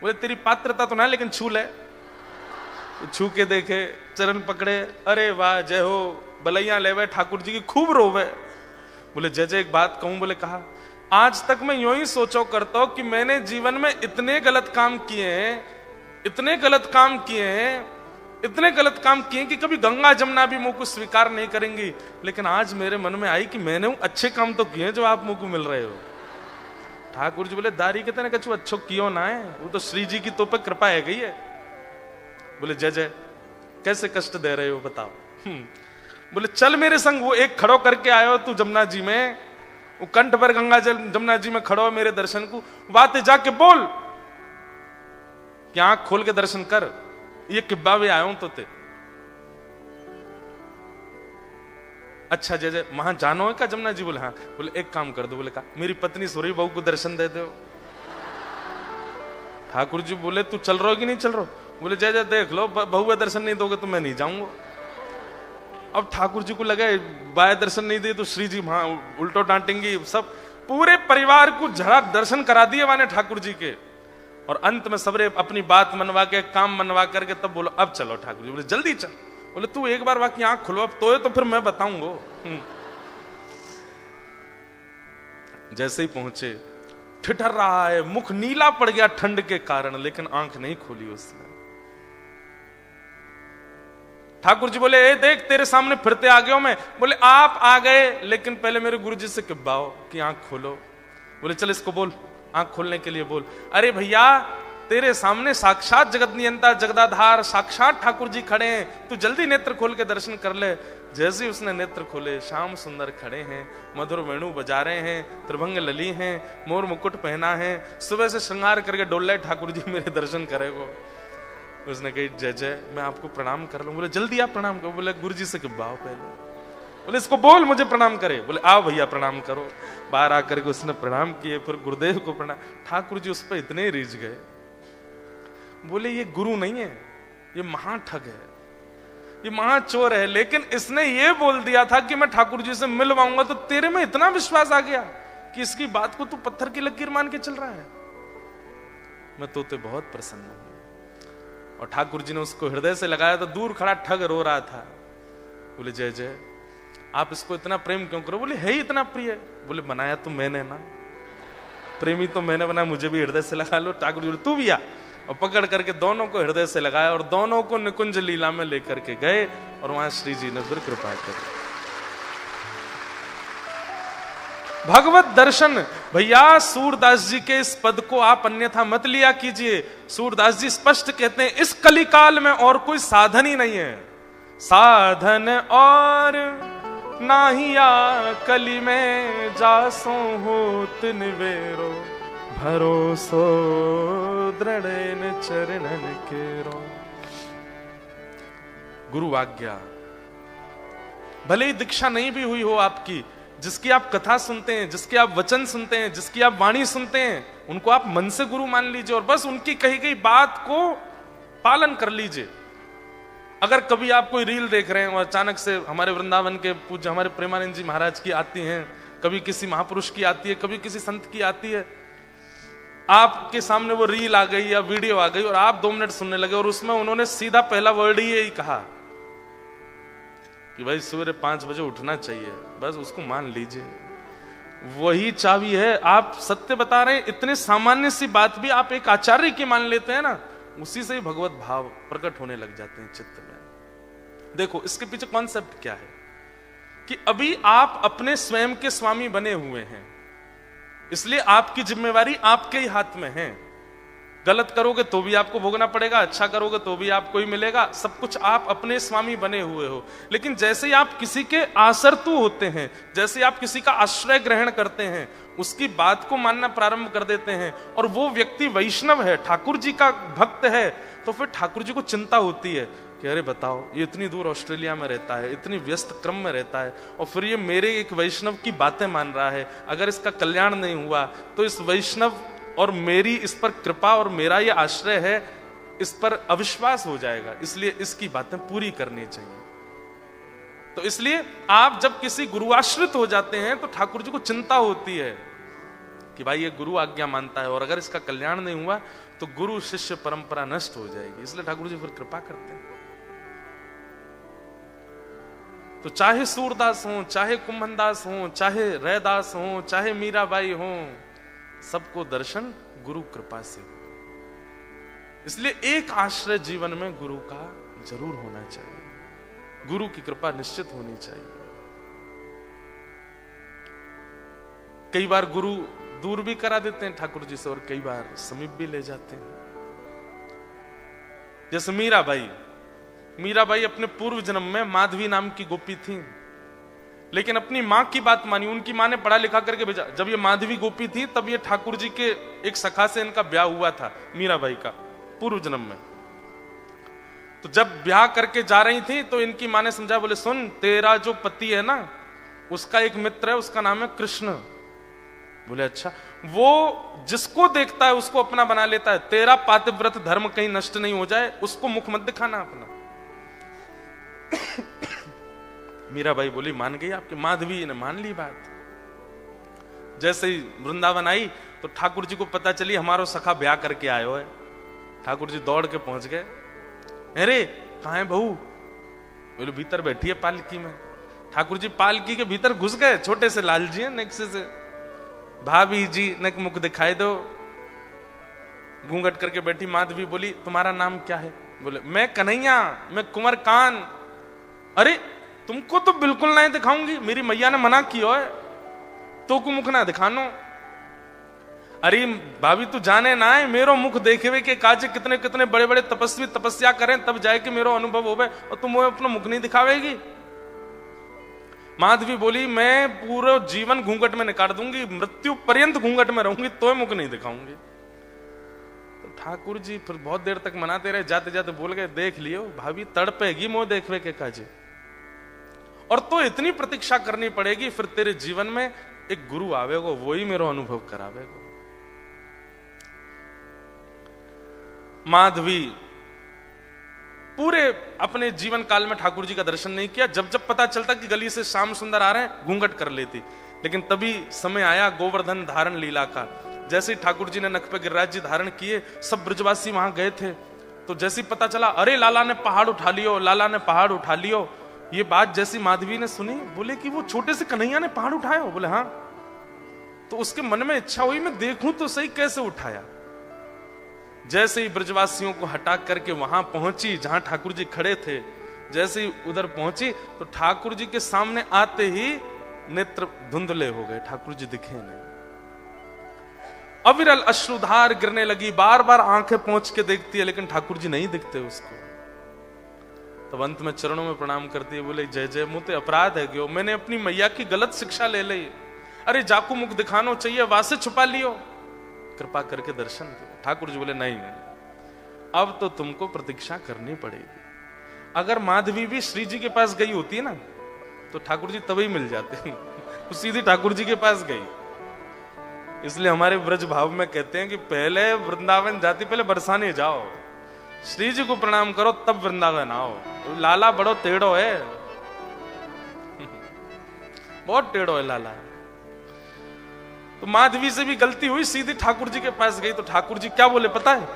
बोले तेरी पात्रता तो ना, लेकिन छू ले। तो छू के देखे, चरण पकड़े, अरे वाह जय हो, बलैया लेवे ठाकुर जी की खूब रोवे। बोले जय जय, एक बात कहूं? बोले कहा, आज तक मैं यूं ही सोचो करता हूं कि मैंने जीवन में इतने गलत काम किए हैं, इतने गलत काम किए हैं, इतने गलत काम किए कि कभी गंगा जमुना भी मुझको स्वीकार नहीं करेंगी, लेकिन आज मेरे मन में आई कि मैंने अच्छे काम तो किए जो आप मुझको मिल रहे हो। ठाकुर जी बोले, दारी कहते ना कछु अच्छो कियो ना है, वो तो श्री जी की तो पे कृपा है गई है। बोले जय जय, कैसे कष्ट दे रहे हो बताओ? बोले चल मेरे संग, वो एक खड़ो करके आयो तू जमुना जी में, वो कंठ पर गंगा जल जमुना जी में खड़ो मेरे दर्शन को, बातें जाके बोल कि आंख खोल के दर्शन कर, ये किब्बा भी आया हूं तो ते। अच्छा जय जय, वहां जानो है क्या जमुना जी? बोले हाँ। बोले एक काम कर दो। बोले कहा, मेरी पत्नी सोरी बहू को दर्शन दे दो। ठाकुर जी बोले तू चल रहा हो कि नहीं चल रहा? बोले जय जय देख लो, बहू का दर्शन नहीं दोगे तो मैं नहीं जाऊंगा। अब ठाकुर जी को लगे बाय दर्शन नहीं दिए तो श्री जी वहां उल्टो डांटेंगी, सब पूरे परिवार को झड़ा दर्शन करा दिए माने ठाकुर जी के। और अंत में सबरे अपनी बात मनवा के, काम मनवा करके तब बोलो अब चलो। ठाकुर जी बोले जल्दी चल। बोले तू एक बार बाकी आंख खुलो अब तो फिर मैं बताऊंगा। जैसे ही पहुंचे, ठिठर रहा है, मुख नीला पड़ गया ठंड के कारण, लेकिन आंख नहीं खोली उसने। ठाकुर जी बोले ए देख तेरे सामने फिरते आ गया हूं मैं। बोले आप आ गए, लेकिन पहले मेरे गुरुजी से किब्बाओ कि आंख खोलो। बोले चल इसको बोल, आंख खोलने के लिए बोल। अरे भैया तेरे सामने साक्षात जगत नियंता जगदाधार साक्षात ठाकुर जी खड़े हैं, तू जल्दी नेत्र खोल के दर्शन कर ले। जैसे ही उसने नेत्र खोले, श्याम सुंदर खड़े हैं, मधुर वेणु बजा रहे हैं, त्रिभंग लली हैं, मोर मुकुट पहना है, सुबह से श्रृंगार करके डोल रहे ठाकुर जी मेरे दर्शन करेगो। उसने कही जय जय मैं आपको प्रणाम कर लूं। बोले जल्दी आप प्रणाम करो। बोले गुरु जी से किब्बाओ पहले। बोले इसको बोल मुझे प्रणाम करे। बोले आओ भैया प्रणाम करो। बाहर आकर के उसने प्रणाम किए, फिर गुरुदेव को प्रणाम। ठाकुर जी उस पर इतने रिझ गए, बोले ये गुरु नहीं है, ये महाठग है, ये महाचोर है। लेकिन इसने ये बोल दिया था कि मैं ठाकुर जी से मिलवाऊंगा, तो तेरे में इतना विश्वास आ गया कि इसकी बात को तू पत्थर की लकीर मान के चल रहा है। मैं तो बहुत प्रसन्न हूं। और ठाकुर जी ने उसको हृदय से लगाया तो दूर खड़ा ठग रो रहा था। बोले जय जय, आप इसको इतना प्रेम क्यों करो? बोले है ही इतना प्रिय। बोले बनाया तो मैंने ना, प्रेमी तो मैंने बनाया, मुझे भी हृदय से लगा लो। ठाकुर जी बोले तू भी आ, और पकड़ करके दोनों को हृदय से लगाया और दोनों को निकुंज लीला में लेकर के गए। और वहां श्री जी ने फिर कृपा करी। भगवत दर्शन भैया, सूरदास जी के इस पद को आप अन्यथा मत लिया कीजिए। सूरदास जी स्पष्ट कहते हैं इस कलिकाल में और कोई साधन ही नहीं है, साधन और नाहिया कली में जासो होत निवेरो, भरोसो दृढ़ चरणन केरो। गुरु आज्ञा, भले ही दीक्षा नहीं भी हुई हो आपकी, जिसकी आप कथा सुनते हैं, जिसके आप वचन सुनते हैं, जिसकी आप वाणी सुनते हैं, उनको आप मन से गुरु मान लीजिए और बस उनकी कही गई बात को पालन कर लीजिए। अगर कभी आप कोई रील देख रहे हैं और अचानक से हमारे वृंदावन के पूज्य हमारे प्रेमानंद जी महाराज की आती हैं, कभी किसी महापुरुष की आती है, कभी किसी संत की आती है, आपके सामने वो रील आ गई या वीडियो आ गई और आप 2 मिनट सुनने लगे और उसमें उन्होंने सीधा पहला वर्ड ही यही कहा कि भाई सवेरे 5 बजे उठना चाहिए, बस उसको मान लीजिए, वही चाबी है। आप सत्य बता रहे हैं, इतने सामान्य सी बात भी आप एक आचार्य की मान लेते हैं ना, उसी से ही भगवत भाव प्रकट होने लग जाते हैं चित्त में। देखो इसके पीछे कॉन्सेप्ट क्या है कि अभी आप अपने स्वयं के स्वामी बने हुए हैं, इसलिए आपकी जिम्मेवारी आपके ही हाथ में है। गलत करोगे तो भी आपको भोगना पड़ेगा, अच्छा करोगे तो भी आपको ही मिलेगा, सब कुछ आप अपने स्वामी बने हुए हो। लेकिन जैसे ही आप किसी के आसरतु होते हैं, जैसे आप किसी का आश्रय ग्रहण करते हैं, उसकी बात को मानना प्रारंभ कर देते हैं और वो व्यक्ति वैष्णव है, ठाकुर जी का भक्त है, तो फिर ठाकुर जी को चिंता होती है कि अरे बताओ ये इतनी दूर ऑस्ट्रेलिया में रहता है, इतनी व्यस्त क्रम में रहता है और फिर ये मेरे एक वैष्णव की बातें मान रहा है, अगर इसका कल्याण नहीं हुआ तो इस वैष्णव और मेरी इस पर कृपा और मेरा ये आश्रय है, इस पर अविश्वास हो जाएगा, इसलिए इसकी बातें पूरी करनी चाहिए। तो इसलिए आप जब किसी गुरु आश्रित हो जाते हैं तो ठाकुर जी को चिंता होती है कि भाई ये गुरु आज्ञा मानता है और अगर इसका कल्याण नहीं हुआ तो गुरु शिष्य परंपरा नष्ट हो जाएगी, इसलिए ठाकुर जी फिर कृपा करते हैं। तो चाहे सूरदास हो, चाहे कुंभनदास हो, चाहे रैदास हो, चाहे मीराबाई हो, सबको दर्शन गुरु कृपा से। इसलिए एक आश्रय जीवन में गुरु का जरूर होना चाहिए, गुरु की कृपा निश्चित होनी चाहिए। कई बार गुरु दूर भी करा देते हैं ठाकुर जी से और कई बार समीप भी ले जाते हैं। जैसे मीराबाई अपने पूर्व जन्म में माधवी नाम की गोपी थी, लेकिन अपनी मां की बात मानी, उनकी मां ने पढ़ा लिखा करके भेजा। जब ये माधवी गोपी थी तब ये ठाकुर जी के एक सखा से इनका ब्याह हुआ था, मीराबाई का पूर्व जन्म में। तो जब ब्याह करके जा रही थी तो इनकी मां ने समझा, बोले सुन तेरा जो पति है ना, उसका एक मित्र है, उसका नाम है कृष्ण। बोले अच्छा, वो जिसको देखता है उसको अपना बना लेता है, तेरा पातिव्रत धर्म कहीं नष्ट नहीं हो जाए, उसको मुख मत दिखाना अपना। मीराबाई बोली मान गई आपकी। माधवी ने मान ली बात। जैसे ही वृंदावन आई तो ठाकुर जी को पता चली हमारा सखा ब्याह करके आयो है। ठाकुर जी दौड़ के पहुंच गए, अरे कहां है बहू? बोले भीतर बैठी है पालकी में। ठाकुर जी पालकी के भीतर घुस गए, छोटे से लाल जी है नेक्से से, भाभी जी ने मुख दिखाई दो, घूंघट करके बैठी। माधवी बोली तुम्हारा नाम क्या है? बोले मैं कन्हैया, मैं कुंवर कान। अरे तुमको तो बिल्कुल नहीं दिखाऊंगी, मेरी मैया ने मना किया है, तो को मुख ना दिखानो। अरे भाभी तू जाने ना है, मेरो मुख देखे के काजे कितने कितने बड़े बड़े तपस्वी तपस्या करें तब जाए कि मेरो अनुभव होवे, और तुम वो अपना मुख नहीं दिखावेगी। माधवी बोली मैं पूरा जीवन घूंघट में निकाल दूंगी, मृत्यु पर्यंत घूंघट में रहूंगी, तो मुख नहीं दिखाऊंगी। तो ठाकुर जी फिर बहुत देर तक मनाते रहे, जाते जाते बोल गए देख लियो भाभी तड़पेगी मोह देखवे के काजे। और तो इतनी प्रतीक्षा करनी पड़ेगी, फिर तेरे जीवन में एक गुरु आवेगो, वही मेरा अनुभव करावेगो। माधवी पूरे अपने जीवन काल में ठाकुर जी का दर्शन नहीं किया। जब जब पता चलता कि गली से श्याम सुंदर आ रहे हैं, घूंघट कर लेती। लेकिन तभी समय आया गोवर्धन धारण लीला का। जैसे ही ठाकुर जी ने नख पे गिरिराज जी धारण किए, सब ब्रजवासी वहां गए थे। तो जैसे ही पता चला, अरे लाला ने पहाड़ उठा लियो, लाला ने पहाड़ उठा लियो, ये बात जैसी माधवी ने सुनी, बोले कि वो छोटे से कन्हैया ने पहाड़ उठाया हो? बोले हाँ। तो उसके मन में इच्छा हुई, मैं देखूं तो सही कैसे उठाया। जैसे ही ब्रजवासियों को हटा करके वहां पहुंची जहां ठाकुर जी खड़े थे, जैसे ही उधर पहुंची तो ठाकुर जी के सामने आते ही नेत्र धुंधले हो गए, ठाकुर जी दिखे नहीं। अविरल अश्रुधार गिरने लगी, बार बार आंखें पहुंच के देखती है, लेकिन ठाकुर जी नहीं दिखते उसको। तब अंत में चरणों में प्रणाम करती है, बोले जय जय, मुझे अपराध है क्यों, मैंने अपनी मैया की गलत शिक्षा ले ली। अरे जाकू मुख दिखानो चाहिए, वासे छुपा लियो, कृपा करके दर्शन दो। ठाकुर जी बोले नहीं, अब तो तुमको प्रतीक्षा करनी पड़ेगी। अगर माधवी भी श्री जी के पास गई होती है ना, तो ठाकुर जी तभी मिल जाते। वो सीधी ठाकुर जी के पास गई। इसलिए हमारे ब्रज भाव में कहते हैं कि पहले वृंदावन जाती, पहले बरसाने जाओ, श्री जी को प्रणाम करो, तब वृंदावन आओ। तो लाला बड़ो टेढ़ो है, बहुत टेढ़ो है लाला। तो माधवी से भी गलती हुई, सीधी ठाकुर जी के पास गई। तो ठाकुर जी क्या बोले पता है,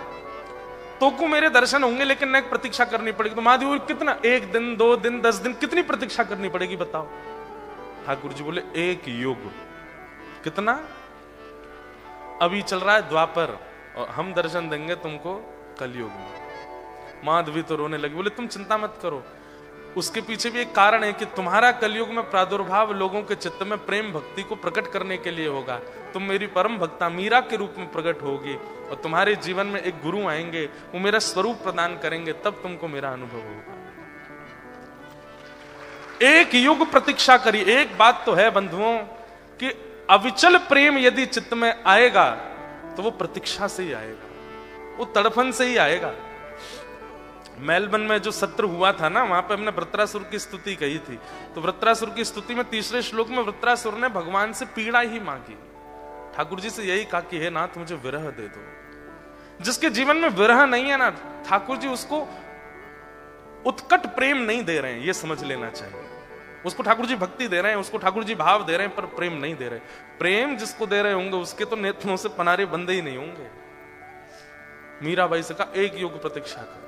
तो को मेरे दर्शन होंगे, लेकिन न प्रतीक्षा करनी पड़ेगी। तो माधवी कितना, 1 दिन 2 दिन 10 दिन, कितनी प्रतीक्षा करनी पड़ेगी बताओ? ठाकुर जी बोले 1 युग। कितना? अभी चल रहा है द्वापर, और हम दर्शन देंगे तुमको कलयुग में। माधवी तो रोने लगी, बोले तुम चिंता मत करो, उसके पीछे भी एक कारण है कि तुम्हारा कलयुग में प्रादुर्भाव लोगों के चित्त में प्रेम भक्ति को प्रकट करने के लिए होगा। तुम मेरी परम भक्ता मीरा के रूप में प्रकट होगी, और तुम्हारे जीवन में एक गुरु आएंगे, वो मेरा स्वरूप प्रदान करेंगे, तब तुमको मेरा अनुभव होगा। 1 युग प्रतीक्षा करी। एक बात तो है बंधुओं कि अविचल प्रेम यदि चित्त में आएगा तो वो प्रतीक्षा से ही आएगा, वो तड़फन से ही आएगा। मेलबर्न में जो सत्र हुआ था ना, वहां पे हमने वृत्रासुर की स्तुति कही थी। तो वृत्रासुर की स्तुति में 3रे श्लोक में वृत्रासुर ने भगवान से पीड़ा ही मांगी, ठाकुर जी से यही कहा कि हे नाथ मुझे विरह दे दो। जिसके जीवन में विरह नहीं है ना, ठाकुर जी उसको उत्कट प्रेम नहीं दे रहे हैं, ये समझ लेना चाहिए। उसको ठाकुर जी भक्ति दे रहे हैं, उसको ठाकुर जी भाव दे रहे हैं, पर प्रेम नहीं दे रहे। प्रेम जिसको दे रहे होंगे उसके तो नेत्रों से पनारे बंदे ही नहीं होंगे। मीराबाई से कहा 1 युग प्रतीक्षा कर।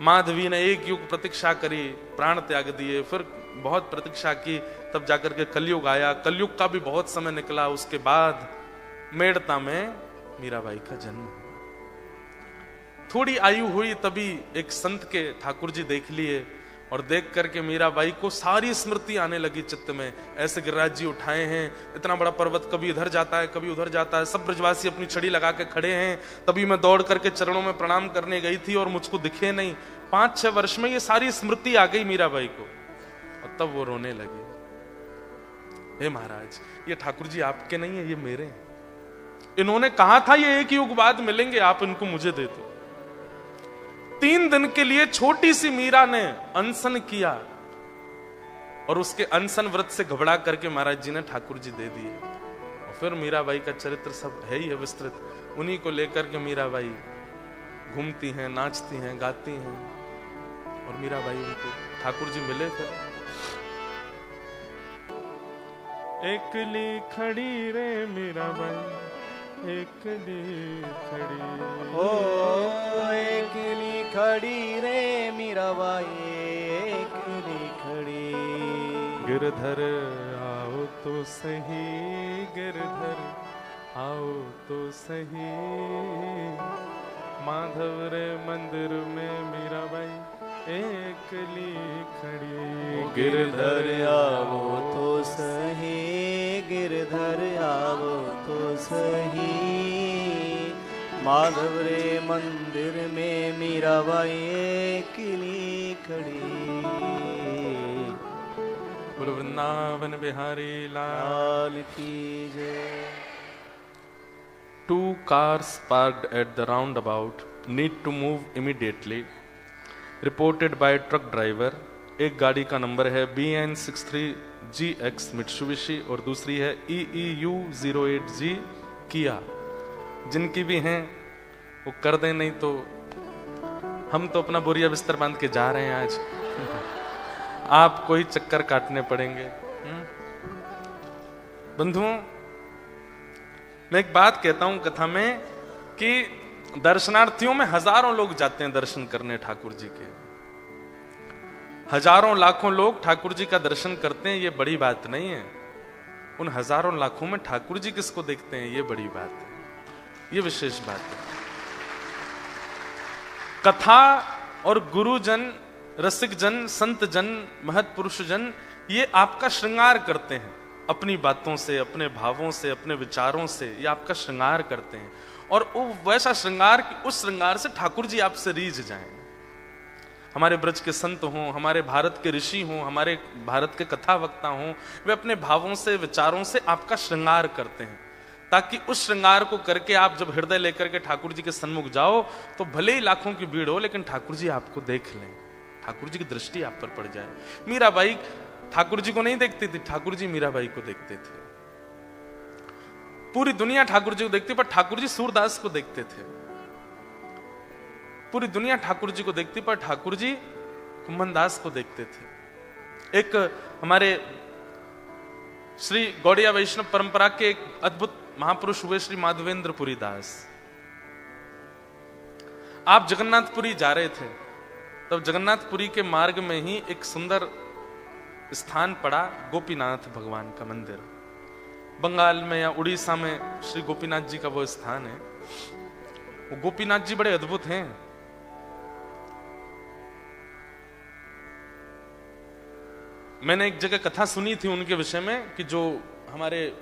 माधवी ने 1 युग प्रतीक्षा करी, प्राण त्याग दिए, फिर बहुत प्रतीक्षा की, तब जाकर के कलयुग आया। कलयुग का भी बहुत समय निकला। उसके बाद मेड़ता में मीराबाई का जन्म। थोड़ी आयु हुई तभी एक संत के ठाकुर जी देख लिए, और देख करके मीराबाई को सारी स्मृति आने लगी चित्त में। ऐसे गिरिराज जी उठाए हैं, इतना बड़ा पर्वत कभी इधर जाता है कभी उधर जाता है, सब ब्रजवासी अपनी छड़ी लगा के खड़े हैं, तभी मैं दौड़ करके चरणों में प्रणाम करने गई थी और मुझको दिखे नहीं। 5-6 वर्ष में ये सारी स्मृति आ गई मीराबाई को, और तब वो रोने लगी। हे महाराज, ये ठाकुर जी आपके नहीं है, ये मेरे हैं। इन्होंने कहा था ये 1 युग बाद मिलेंगे, आप इनको मुझे दे दो। 3 दिन के लिए छोटी सी मीरा ने अनशन किया, और उसके अनशन व्रत से घबरा करके महाराज जी ने ठाकुर जी दे दिए। और फिर मीराबाई का चरित्र सब है ही है विस्तृत। उन्हीं को लेकर के मीराबाई घूमती हैं, नाचती हैं, गाती हैं, और मीराबाई उनको ठाकुर जी मिले। फिर एकली खड़ी रे मीराबाई, एकली खड़ी, ओ एकली खड़ी रे मीराबाई, एकली खड़ी। गिरधर आओ तो सही, गिरधर आओ तो सही, माधव रे मंदिर में मीराबाई एकली खड़ी। गिरधर आओ तो सही, गिरधर आओ तो सही, माधव रे मंदिर में मीराबाई एकली खड़ी। बोलो वृंदावन बिहारी लाल की जय। 2 cars parked at the roundabout need to move immediately. Reported by truck driver एक गाड़ी का नंबर है BN63GX मित्सुबिशी और दूसरी है EEU08G किया। जिनकी भी हैं वो कर दें, नहीं तो हम तो अपना बोरिया बिस्तर बांध के जा रहे हैं आज। आपको ही चक्कर काटने पड़ेंगे। बंधुओं, मैं एक बात कहता हूं कथा में कि दर्शनार्थियों में हजारों लोग जाते हैं दर्शन करने ठाकुर जी के। हजारों लाखों लोग ठाकुर जी का दर्शन करते हैं, ये बड़ी बात नहीं है। उन हजारों लाखों में ठाकुर जी किसको देखते हैं, ये बड़ी बात है, ये विशेष बात है। कथा और गुरुजन, रसिक जन, संत जन, महत पुरुष जन ये आपका श्रृंगार करते हैं अपनी बातों से, अपने भावों से, अपने विचारों से, ये आपका श्रृंगार करते हैं। और वो वैसा श्रृंगार कि उस श्रृंगार से ठाकुर जी आपसे रीझ जाएं। हमारे ब्रज के संत हों, हमारे भारत के ऋषि हों, हमारे भारत के कथा वक्ता हों, वे अपने भावों से, विचारों से आपका श्रृंगार करते हैं, ताकि उस श्रृंगार को करके आप जब हृदय लेकर के ठाकुर जी के सन्मुख जाओ तो भले ही लाखों की भीड़ हो, लेकिन ठाकुर जी आपको देख लें, ठाकुर जी की दृष्टि आप पर पड़ जाए। मीराबाई ठाकुर जी को नहीं देखती थी, ठाकुर जी मीराबाई को देखते थे। पूरी दुनिया ठाकुर जी को देखती, पर ठाकुर जी सूरदास को देखते थे। पूरी दुनिया ठाकुर जी को देखती, पर ठाकुर जी कुंभन दास को देखते थे। एक हमारे श्री गौड़िया वैष्णव परंपरा के एक अद्भुत महापुरुष हुए श्री माधवेंद्रपुरी दास। आप जगन्नाथपुरी जा रहे थे, तब जगन्नाथपुरी के मार्ग में ही एक सुंदर स्थान पड़ा, गोपीनाथ भगवान का मंदिर। बंगाल में या उड़ीसा में श्री गोपीनाथ जी का वो स्थान है। वो गोपीनाथ जी बड़े अद्भुत हैं। मैंने एक जगह कथा सुनी थी उनके विषय में कि जो हमारे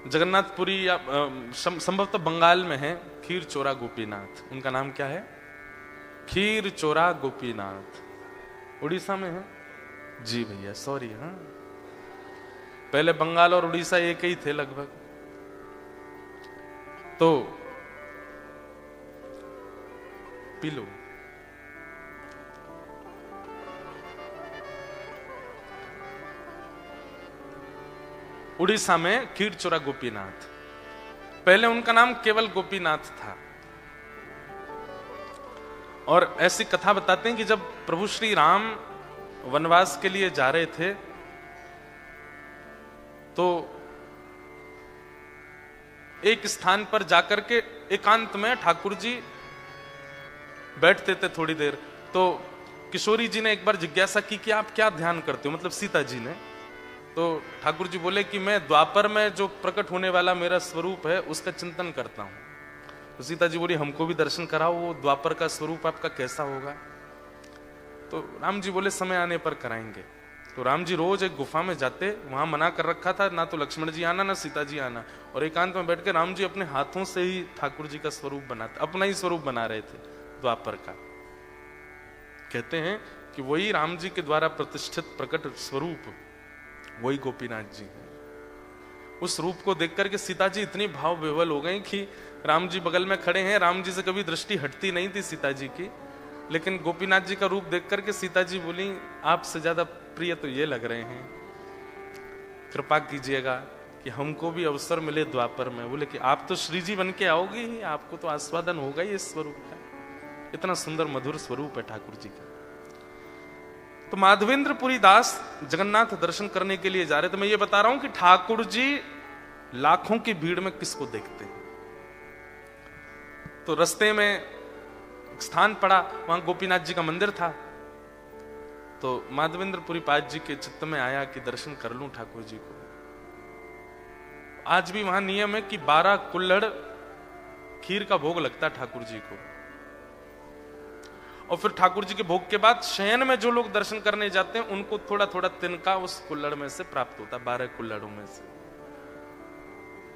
जगन्नाथपुरी या संभवतः बंगाल में है, खीर चोरा गोपीनाथ, उनका नाम क्या है? खीर चोरा गोपीनाथ। उड़ीसा में है जी भैया, सॉरी। हाँ, पहले बंगाल और उड़ीसा एक ही थे लगभग। तो पी लो। उड़ीसा में खीर चोरा गोपीनाथ, पहले उनका नाम केवल गोपीनाथ था। और ऐसी कथा बताते हैं कि जब प्रभु श्री राम वनवास के लिए जा रहे थे तो एक स्थान पर जाकर के एकांत में ठाकुर जी बैठते थे थोड़ी देर। तो किशोरी जी ने एक बार जिज्ञासा की कि आप क्या ध्यान करते हो, मतलब सीता जी ने। तो ठाकुर जी बोले कि मैं द्वापर में जो प्रकट होने वाला मेरा स्वरूप है उसका चिंतन करता हूं। तो सीता जी बोली हमको भी दर्शन कराओ, वो द्वापर का स्वरूप आपका कैसा होगा। तो राम जी बोले समय आने पर कराएंगे। तो राम जी रोज एक गुफा में जाते, वहां मना कर रखा था ना तो लक्ष्मण जी आना ना सीता जी आना, और एकांत में बैठ के राम जी अपने हाथों से ही ठाकुर जी का स्वरूप बनाते, अपना ही स्वरूप बना रहे थे द्वापर का। कहते हैं कि वही राम जी के द्वारा प्रतिष्ठित प्रकट स्वरूप वही गोपीनाथ जी हैं। उस रूप को देख करके सीता जी इतनी भाव विह्वल हो गई कि राम जी बगल में खड़े हैं, राम जी से कभी दृष्टि हटती नहीं थी सीता जी की, लेकिन गोपीनाथ जी का रूप देख करके सीता जी बोली आपसे ज्यादा प्रिय तो ये लग रहे हैं, कृपा कीजिएगा कि हमको भी अवसर मिले द्वापर में। बोले कि आप तो श्री जी बन के आओगे ही, आपको तो आस्वादन होगा ही इस स्वरूप का। इतना सुंदर मधुर स्वरूप है ठाकुर जी का। तो माधवेंद्रपुरी दास जगन्नाथ दर्शन करने के लिए जा रहे थे। मैं ये बता रहा हूं कि ठाकुर जी लाखों की भीड़ में किसको देखते हैं। तो रास्ते में एक स्थान पड़ा, वहां गोपीनाथ जी का मंदिर था। तो माधवेंद्रपुरी पाद जी के चित्त में आया कि दर्शन कर लूं ठाकुर जी को। आज भी वहां नियम है कि 12 कुल्हड़ खीर का भोग लगता है ठाकुर जी को, और फिर ठाकुर जी के भोग के बाद शयन में जो लोग दर्शन करने जाते हैं उनको थोड़ा थोड़ा तिनका उस कुल्हड़ में से प्राप्त होता है, 12 कुल्हड़ों में से।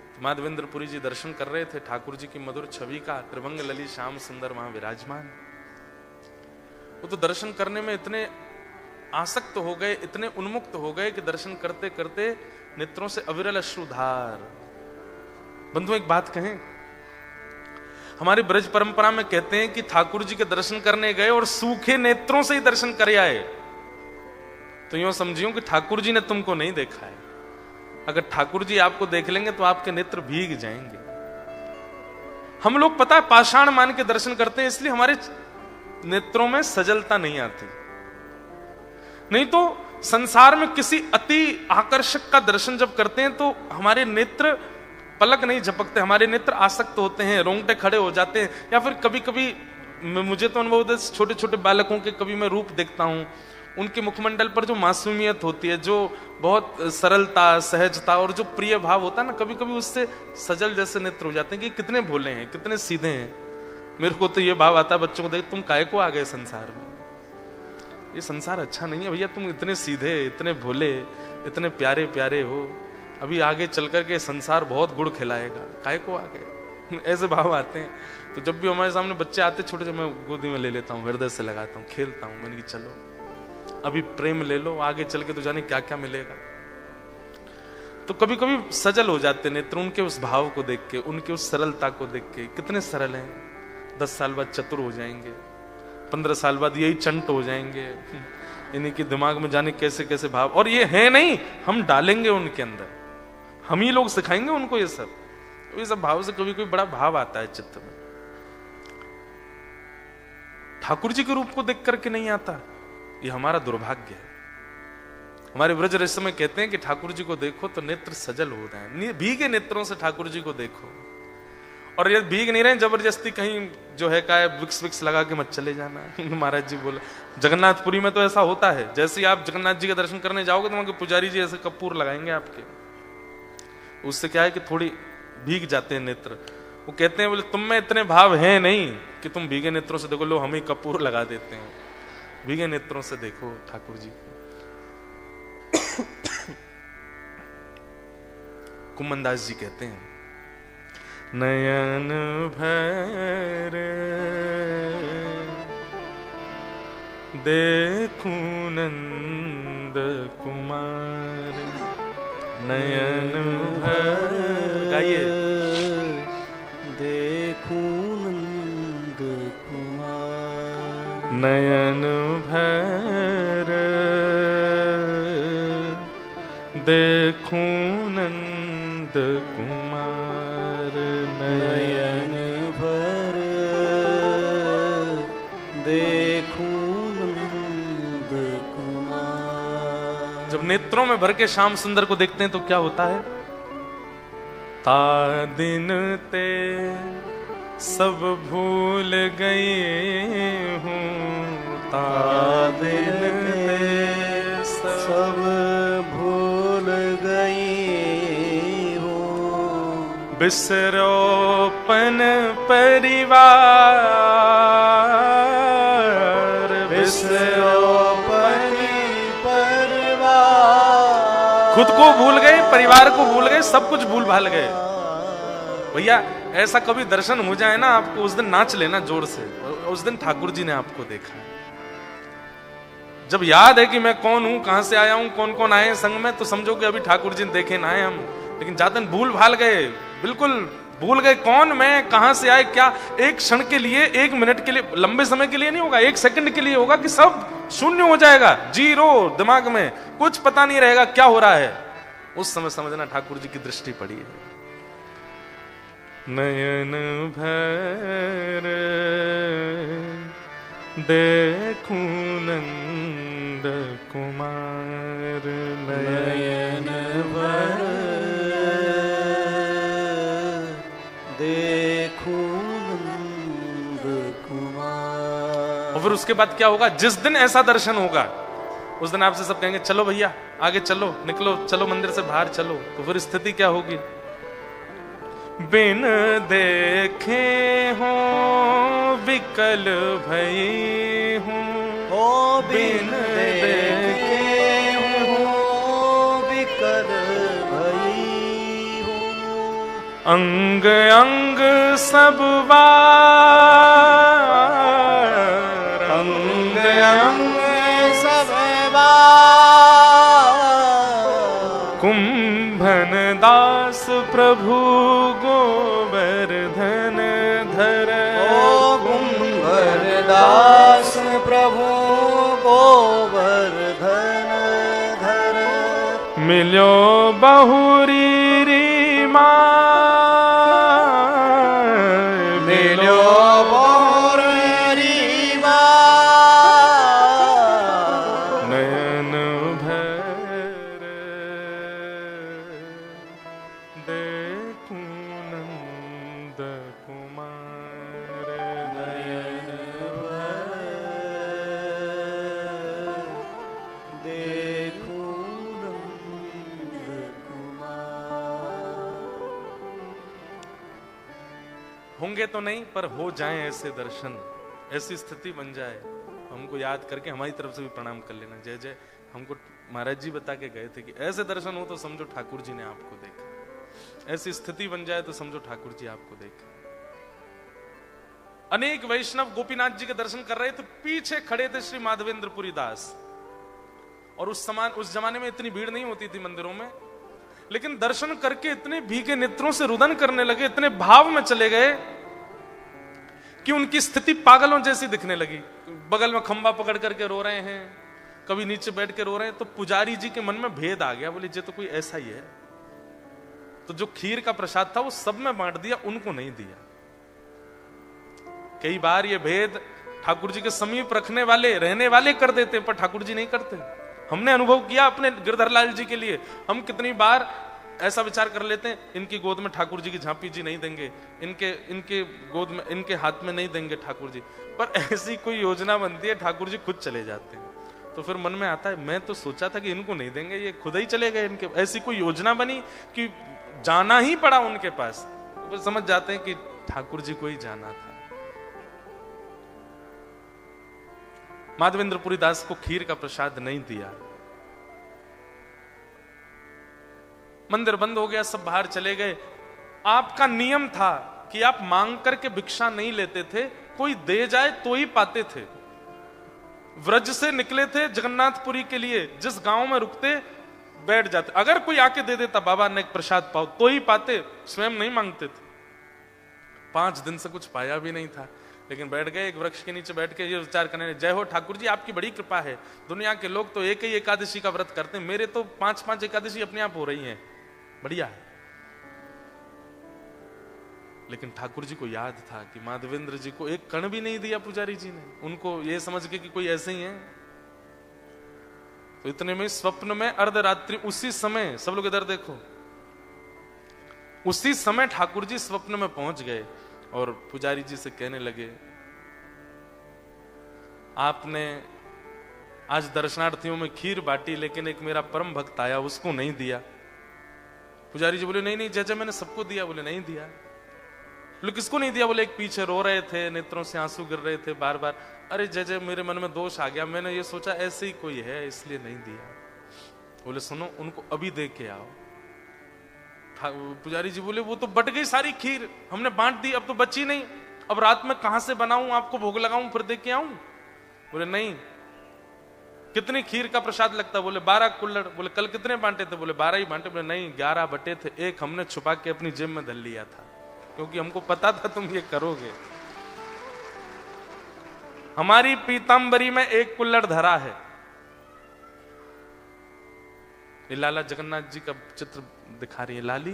तो माधवेंद्रपुरी जी दर्शन कर रहे थे ठाकुर जी की मधुर छवि का, त्रिभंग लली श्याम सुंदर वहां विराजमान। वो तो दर्शन करने में इतने आसक्त हो गए, इतने उन्मुक्त हो गए कि दर्शन करते करते नेत्रों से अविरल अश्रुधार। बंधु एक बात कहें, हमारी ब्रज परंपरा में कहते हैं कि ठाकुर जी के दर्शन करने गए और सूखे नेत्रों से ही दर्शन कर आए। तो यूं समझियो कि ठाकुर जी ने तुमको नहीं देखा है। अगर ठाकुर जी आपको देख लेंगे तो आपके नेत्र भीग जाएंगे। हम लोग पता है पाषाण मान के दर्शन करते हैं, इसलिए हमारे नेत्रों में सजलता नहीं आती। नहीं तो संसार में किसी अति आकर्षक का दर्शन जब करते हैं तो हमारे नेत्र पलक नहीं झपकते, हमारे नेत्र आसक्त होते हैं, रोंगटे खड़े हो जाते हैं। या फिर कभी कभी मुझे तो अनुभव होता है, छोटे छोटे बालकों के कभी मैं रूप देखता हूं, उनके मुखमंडल पर जो मासूमियत होती है, जो बहुत सरलता, सहजता और जो प्रिय भाव होता है ना, कभी कभी उससे सजल जैसे नेत्र हो जाते हैं कि कितने भोले हैं, कितने सीधे हैं। मेरे को तो ये भाव आता है बच्चों को देख, तुम काहे को आ गए संसार में, ये संसार अच्छा नहीं है भैया, तुम इतने सीधे, इतने भोले, इतने प्यारे प्यारे हो, अभी आगे चल करके संसार बहुत गुड़ खिलाएगा, काहे को आ गए। ऐसे भाव आते हैं। तो जब भी हमारे सामने बच्चे आते छोटे छोटे, मैं गोदी में ले लेता हूँ, हृदय से लगाता हूँ, खेलता हूँ, मैंने कि चलो अभी प्रेम ले लो, आगे चल के तो जाने क्या क्या मिलेगा। तो कभी कभी सजल हो जाते नेत्र उनके उस भाव को देख के, उनके उस सरलता को देख के। कितने सरल हैं, 10 साल बाद चतुर हो जाएंगे, 15 साल बाद यही चंट हो जाएंगे, इन्हीं के दिमाग में जाने कैसे कैसे भाव। और ये है नहीं, हम डालेंगे उनके अंदर, हम ही लोग सिखाएंगे उनको ये सब। तो ये सब भाव से कभी कोई बड़ा भाव आता है चित्त में। ठाकुर जी के रूप को देख करके नहीं आता, ये हमारा दुर्भाग्य है। हमारे ब्रज रस में कहते हैं कि ठाकुर जी को देखो तो नेत्र सजल हो रहे हैं, भीगे नेत्रों से ठाकुर जी को देखो। और ये भीग नहीं रहे जबरदस्ती कहीं जो है का विक्स विक्स लगा के मत चले जाना। महाराज जी बोले जगन्नाथपुरी में तो ऐसा होता है, जैसे ही आप जगन्नाथ जी का दर्शन करने जाओगे तो वहां के पुजारी जी ऐसे कपूर लगाएंगे आपके, उससे क्या है कि थोड़ी भीग जाते हैं नेत्र। वो कहते हैं बोले तुम में इतने भाव हैं नहीं कि तुम भीगे नेत्रों से देखो, लो हम ही कपूर लगा देते हैं, भीगे नेत्रों से देखो ठाकुर जी को। कुमनदास जी कहते हैं नयन भर देखूं नंद कुमार, नयन भर गाइए, देखूं नंद कुमार, नयन भर देखूं नंद कुमार, नयन भर देखूं नंद कुमार। जब नेत्रों में भर के श्याम सुंदर को देखते हैं तो क्या होता है, ता दिन ते सब भूल गए हूँ, ता दिन ते सब भूल गई हूँ, बिसरोपन परिवार, बिसरोपन परिवार, खुद को भूल गए, परिवार को भूल गए, सब कुछ भूल भाल गए। भैया ऐसा कभी दर्शन हो जाए ना आपको, उस दिन नाच लेना जोर से, उस दिन ठाकुर जी ने आपको देखा है। जब याद है कि मैं कौन हूं, कहां से आया हूं, कौन कौन आए संग में, तो समझो कि अभी ठाकुर जी ने देखे ना आए हम। लेकिन जाते भूल भाल गए, बिल्कुल भूल गए कौन मैं, कहां से आए, क्या। एक क्षण के लिए, एक मिनट के लिए, लंबे समय के लिए नहीं होगा, एक सेकंड के लिए होगा कि सब शून्य हो जाएगा, जीरो, दिमाग में कुछ पता नहीं रहेगा क्या हो रहा है। उस समय समझना ठाकुर जी की दृष्टि पड़ी है। नयन भर देखूं नंद कुमार, नयन भर देखूं नंद कुमार। और फिर उसके बाद क्या होगा, जिस दिन ऐसा दर्शन होगा उस दिन आपसे सब कहेंगे चलो भैया आगे चलो, निकलो, चलो मंदिर से बाहर चलो। तो फिर स्थिति क्या होगी, बिन देखे हो विकल भई हूँ, ओ बिन देखे हो विकल भई हूँ, अंग अंग सब वार, अंग अंग सब वार, कुंभन दास प्रभु गोवर्धन धर, ओ कुंभर दास प्रभु गोवर्धन मिलो बहुरी री माँ, मिलो बहुरी माँ, नयन भर देखूं नंद कुमार, नयन भर देखूं नंद कुमार। होंगे तो नहीं पर हो जाएं ऐसे दर्शन, ऐसी स्थिति बन जाए, हमको याद करके हमारी तरफ से भी प्रणाम कर लेना। जय जय। हमको महाराज जी बता के गए थे कि ऐसे दर्शन हो तो समझो ठाकुर जी ने आपको देखा, ऐसी स्थिति बन जाए तो समझो ठाकुर जी आपको देखा। अनेक वैष्णव गोपीनाथ जी के दर्शन कर रहे थे, पीछे खड़े थे श्री माधवेंद्रपुरी दास। और उस जमाने में इतनी भीड़ नहीं होती थी मंदिरों में, लेकिन दर्शन करके इतने भीगे नेत्रों से रुदन करने लगे, इतने भाव में चले गए कि उनकी स्थिति पागलों जैसी दिखने लगी। बगल में खंबा पकड़ करके रो रहे हैं, कभी नीचे बैठ के रो रहे हैं। तो पुजारी जी के मन में भेद आ गया, बोले ये तो कोई ऐसा ही है। तो जो खीर का प्रसाद था वो सब में बांट दिया, उनको नहीं दिया। कई बार ये भेद ठाकुर जी के समीप रहने वाले कर देते, पर ठाकुर जी नहीं करते। हमने अनुभव किया अपने गिरधर लाल जी के लिए। हम कितनी बार ऐसा विचार कर लेते हैं, इनकी गोद में ठाकुर जी की झांपी जी नहीं देंगे, इनके गोद में, इनके हाथ में नहीं देंगे ठाकुर जी। पर ऐसी कोई योजना बनती है, ठाकुर जी खुद चले जाते हैं। तो फिर मन में आता है, मैं तो सोचा था कि इनको नहीं देंगे, ये खुद ही चले गए। इनके ऐसी कोई योजना बनी कि जाना ही पड़ा उनके पास। तो फिर समझ जाते हैं कि ठाकुर जी को ही जाना था। माधवेंद्रपुरी दास को खीर का प्रसाद नहीं दिया। मंदिर बंद हो गया, सब बाहर चले गए। आपका नियम था कि आप मांग करके भिक्षा नहीं लेते थे, कोई दे जाए तो ही पाते थे। व्रज से निकले थे जगन्नाथपुरी के लिए, जिस गांव में रुकते बैठ जाते, अगर कोई आके दे देता बाबा ने प्रसाद पाओ तो ही पाते, स्वयं नहीं मांगते थे। 5 दिन से कुछ पाया भी नहीं था, लेकिन बैठ गए एक वृक्ष के नीचे, बैठ के ये विचार करने, जय हो ठाकुर जी, आपकी बड़ी कृपा है। दुनिया के लोग तो एक ही एकादशी का व्रत करते हैं, मेरे तो 5-5 एकादशी अपने आप हो रही हैं, बढ़िया है। लेकिन ठाकुर जी को याद था कि माधवेंद्र जी को एक कण भी नहीं दिया पुजारी जी ने, उनको ये समझ के कि कोई ऐसे ही है। तो इतने में स्वप्न में अर्धरात्रि, उसी समय, सब लोग इधर देखो, उसी समय ठाकुर जी स्वप्न में पहुंच गए और पुजारी जी से कहने लगे, आपने आज दर्शनार्थियों में खीर बांटी, लेकिन एक मेरा परम भक्त आया, उसको नहीं दिया। पुजारी जी बोले, नहीं नहीं जय, मैंने सबको दिया। बोले नहीं दिया। बोले किसको नहीं दिया? बोले एक पीछे रो रहे थे, नेत्रों से आंसू गिर रहे थे बार बार। अरे जय, मेरे मन में दोष आ गया, मैंने ये सोचा ऐसे ही कोई है इसलिए नहीं दिया। बोले सुनो, उनको अभी दे के आओ। पुजारी जी बोले वो तो बट गई सारी खीर, हमने बांट दी, अब तो बची नहीं, अब रात में कहां से बनाऊं, आपको भोग लगाऊं फिर दे के आऊं? बोले नहीं। कितनी खीर का प्रसाद लगता? बोले 12 कुल्हड़। बोले कल कितने बांटे थे? बोले 12 ही बांटे। बोले नहीं, 11 बटे थे, एक हमने छुपा के अपनी जेब में धर लिया था, क्योंकि हमको पता था तुम ये करोगे। हमारी पीतांबरी में एक कुल्हड़ धरा है। ये लाला जगन्नाथ जी का चित्र दिखा रही है लाली,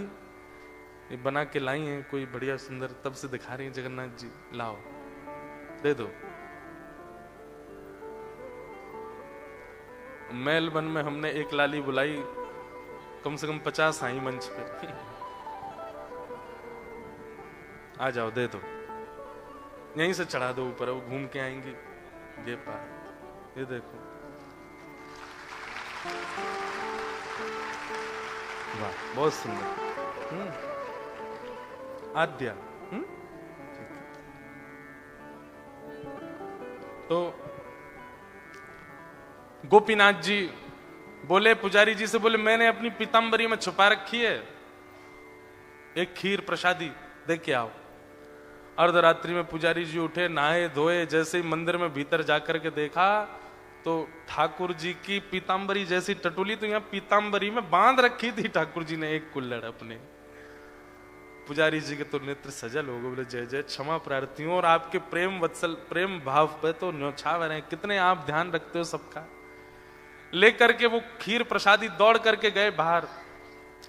ये बना के लाई है कोई बढ़िया सुंदर, तब से दिखा रही है जगन्नाथ जी, लाओ दे दो। मेलबर्न में हमने एक लाली बुलाई, कम से कम 50 आई मंच पे। आ जाओ दे दो, यहीं से चढ़ा दो ऊपर, वो घूम के आएंगी ये पार। ये देखो, वाह बहुत सुंदर। आद्या। तो गोपीनाथ जी बोले पुजारी जी से, बोले मैंने अपनी पीतांबरी में छुपा रखी है, एक खीर प्रसादी दे के आओ। अर्धरात्रि में पुजारी जी उठे, नहाए धोए, जैसे ही मंदिर में भीतर जाकर के देखा तो ठाकुर जी की पीतांबरी जैसी टटोली, तो यहाँ पीतांबरी में बांध रखी थी ठाकुर जी ने एक कुल्हड़ अपने। पुजारी जी के तो नेत्र सजल हो गए, बोले जय जय, क्षमा प्रार्थी हूं, और आपके प्रेम वत्सल प्रेम भाव पे तो न्योछावर हैं, कितने आप ध्यान रखते हो सबका। लेकर के वो खीर प्रसादी दौड़ करके गए बाहर।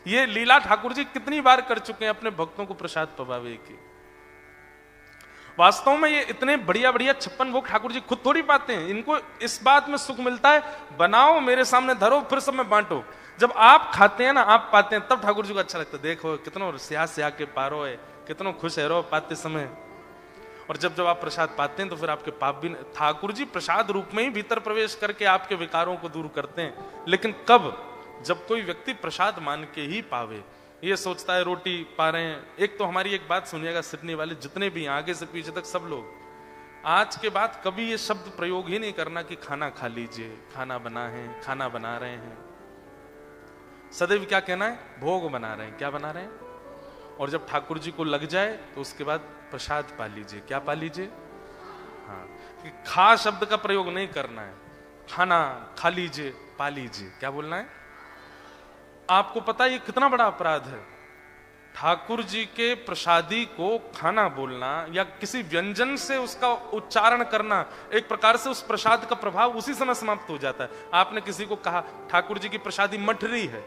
ये लीला ठाकुर जी कितनी बार कर चुके हैं अपने भक्तों को प्रसाद पवावे की। वास्तव में ये इतने बढ़िया बढ़िया 56 भोग ठाकुर जी खुद थोड़ी पाते हैं, इनको इस बात में सुख मिलता है, बनाओ मेरे सामने धरो फिर सब में बांटो। जब आप खाते हैं ना, आप पाते हैं, तब ठाकुर जी को अच्छा लगता है, देखो कितनो स्याह स्याह के पारो है, कितनो खुश है रो पाते समय। और जब जब आप प्रसाद पाते हैं तो फिर आपके पाप भी, ठाकुर जी प्रसाद रूप में ही भीतर प्रवेश करके आपके विकारों को दूर करते हैं। लेकिन कब? जब कोई व्यक्ति प्रसाद मान के ही पावे। ये सोचता है रोटी पा रहे हैं। एक तो हमारी एक बात सुनिएगा, सिडनी वाले जितने भी आगे से पीछे तक सब लोग, आज के बाद कभी ये शब्द प्रयोग ही नहीं करना कि खाना खा लीजिए, खाना बना है, खाना बना रहे हैं। सदैव क्या कहना है? भोग बना रहे हैं। क्या बना रहे हैं? और जब ठाकुर जी को लग जाए तो उसके बाद प्रसाद पा लीजिए। क्या पा लीजिए? हाँ, कि खा शब्द का प्रयोग नहीं करना है, खाना खा लीजिए, पा लीजिए। क्या बोलना है? आपको पता है ये कितना बड़ा अपराध है? ठाकुर जी के प्रसादी को खाना बोलना या किसी व्यंजन से उसका उच्चारण करना, एक प्रकार से उस प्रसाद का प्रभाव उसी समय समाप्त हो जाता है। आपने किसी को कहा ठाकुर जी की प्रसादी मठरी है,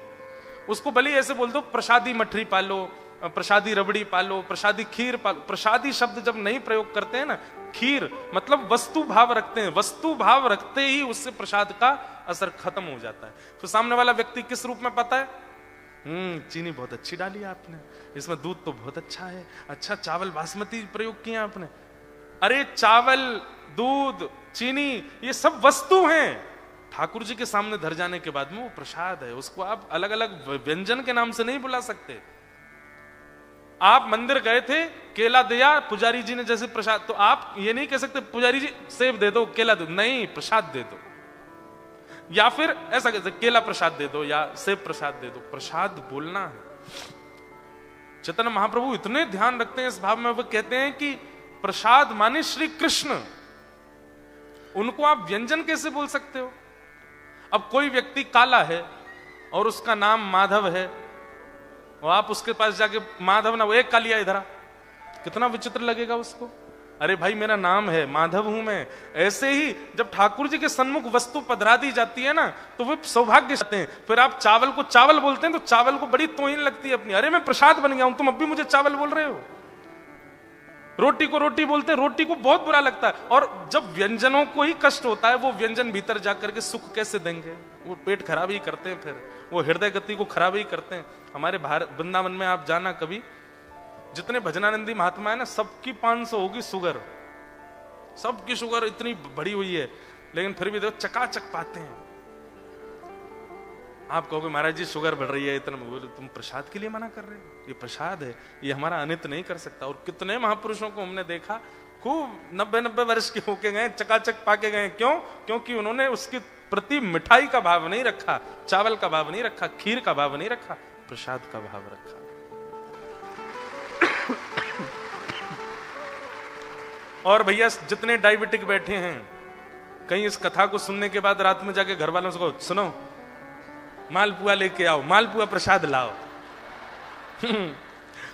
उसको भले ऐसे बोल दो प्रसादी मठरी पालो, प्रसादी रबड़ी पालो, प्रसादी खीर पालो। प्रसादी शब्द जब नहीं प्रयोग करते हैं ना, खीर मतलब वस्तु भाव रखते हैं, वस्तु भाव रखते ही उससे प्रसाद का असर खत्म हो जाता है। तो सामने वाला व्यक्ति किस रूप में पाता है? चीनी बहुत अच्छी डाली आपने, इसमें दूध तो बहुत अच्छा है, अच्छा चावल बासमती प्रयोग किया आपने। अरे चावल, दूध, चीनी ये सब वस्तु हैं, ठाकुर जी के सामने धर जाने के बाद में वो प्रसाद है। उसको आप अलग अलग व्यंजन के नाम से नहीं बुला सकते। आप मंदिर गए थे, केला दिया पुजारी जी ने जैसे प्रसाद, तो आप ये नहीं कह सकते पुजारी जी सेब दे दो, केला दो, नहीं प्रसाद दे दो। या फिर ऐसा कहते केला प्रसाद दे दो या सेब प्रसाद दे दो। प्रसाद बोलना है। चैतन्य महाप्रभु इतने ध्यान रखते हैं इस भाव में, वो कहते हैं कि प्रसाद माने श्री कृष्ण, उनको आप व्यंजन कैसे बोल सकते हो? अब कोई व्यक्ति काला है और उसका नाम माधव है और आप उसके पास जाके माधव ना, वो एक कालिया इधर, कितना विचित्र लगेगा उसको। अरे भाई मेरा नाम है, माधव हूं मैं। ऐसे ही जब ठाकुर जी के सन्मुख वस्तु पधरा दी जाती है ना, तो वे सौभाग्य चाहते हैं। फिर आप चावल को चावल बोलते हैं तो चावल को बड़ी तोहिन लगती है अपनी, अरे मैं प्रसाद बन गया हूं, तुम अब भी मुझे चावल बोल रहे हो। रोटी को रोटी बोलते हैं, रोटी को बहुत बुरा लगता है। और जब व्यंजनों को ही कष्ट होता है, वो व्यंजन भीतर जाकर के सुख कैसे देंगे? वो पेट खराब ही करते हैं, फिर वो हृदय गति को खराब ही करते हैं। हमारे भारत वृंदावन में आप जाना कभी, जितने भजनानंदी महात्मा है ना, सबकी 500 होगी शुगर, सबकी शुगर इतनी बढ़ी हुई है, लेकिन फिर भी देखो चकाचक पाते हैं। आप कहोगे महाराज जी शुगर बढ़ रही है इतना, बोले तुम प्रसाद के लिए मना कर रहे हो? ये प्रसाद है, ये हमारा अनित नहीं कर सकता। और कितने महापुरुषों को हमने देखा, खूब 90-90 वर्ष के होके गए, चकाचक पाके गए। क्यों? क्योंकि उन्होंने उसके प्रति मिठाई का भाव नहीं रखा, चावल का भाव नहीं रखा, खीर का भाव नहीं रखा, प्रसाद का भाव रखा। और भैया जितने डायबिटिक बैठे हैं, कहीं इस कथा को सुनने के बाद रात में जाके घर वालों से कहो सुनो मालपुआ लेके आओ, मालपुआ प्रसाद लाओ।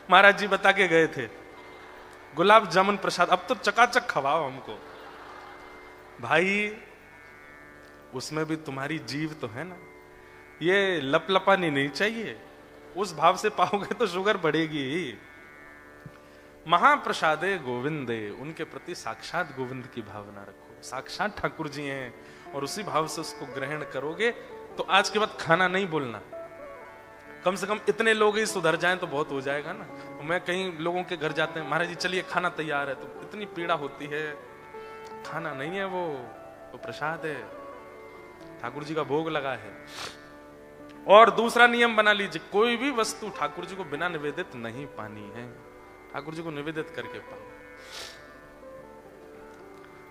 महाराज जी बता के गए थे गुलाब जामुन प्रसाद, अब तो चकाचक खवाओ हमको। भाई उसमें भी तुम्हारी जीव तो है ना, ये लपलपानी नहीं चाहिए। उस भाव से पाओगे तो शुगर बढ़ेगी ही। महाप्रसादे गोविंदे, उनके प्रति साक्षात गोविंद की भावना रखो, साक्षात ठाकुर जी हैं, और उसी भाव से उसको ग्रहण करोगे तो आज के बाद खाना नहीं बोलना। कम से कम इतने लोग ही सुधर जाएं तो बहुत हो जाएगा ना। मैं कहीं लोगों के घर जाते हैं, महाराज जी चलिए खाना तैयार है, तो इतनी पीड़ा होती है, खाना नहीं है, वो प्रसाद है, ठाकुर जी का भोग लगा है। और दूसरा नियम बना लीजिए, कोई भी वस्तु ठाकुर जी को बिना निवेदित नहीं पानी है, ठाकुर जी को निवेदित करके पाओ।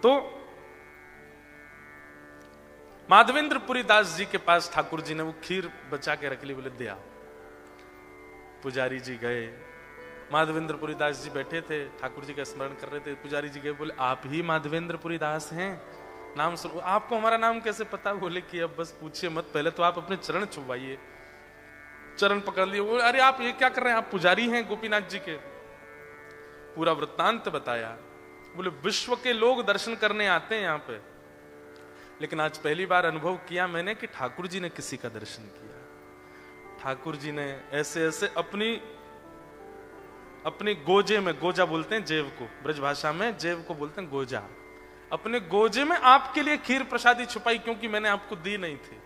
तो माधवेंद्रपुरी दास जी के पास ठाकुर जी ने वो खीर बचा के रख ली, बोले दे आओ। पुजारी जी गए, माधवेंद्रपुरी दास जी बैठे थे, ठाकुर जी का स्मरण कर रहे थे। पुजारी जी गए, बोले आप ही माधवेंद्रपुरी दास हैं? नाम सुनो। आपको हमारा नाम कैसे पता? बोले कि अब बस पूछिए मत, पहले तो आप अपने चरण छुपाइए। चरण पकड़ लिए। बोले अरे आप ये क्या कर रहे हैं, आप पुजारी हैं गोपीनाथ जी के? पूरा वृत्तांत बताया। बोले विश्व के लोग दर्शन करने आते हैं यहाँ पे, लेकिन आज पहली बार अनुभव किया मैंने कि ठाकुर जी ने किसी का दर्शन किया। ठाकुर जी ने ऐसे ऐसे अपनी गोजे में, गोजा बोलते हैं जेब को, ब्रज भाषा में जेब को बोलते हैं गोजा, अपने गोजे में आपके लिए खीर प्रसादी छुपाई, क्योंकि मैंने आपको दी नहीं थी।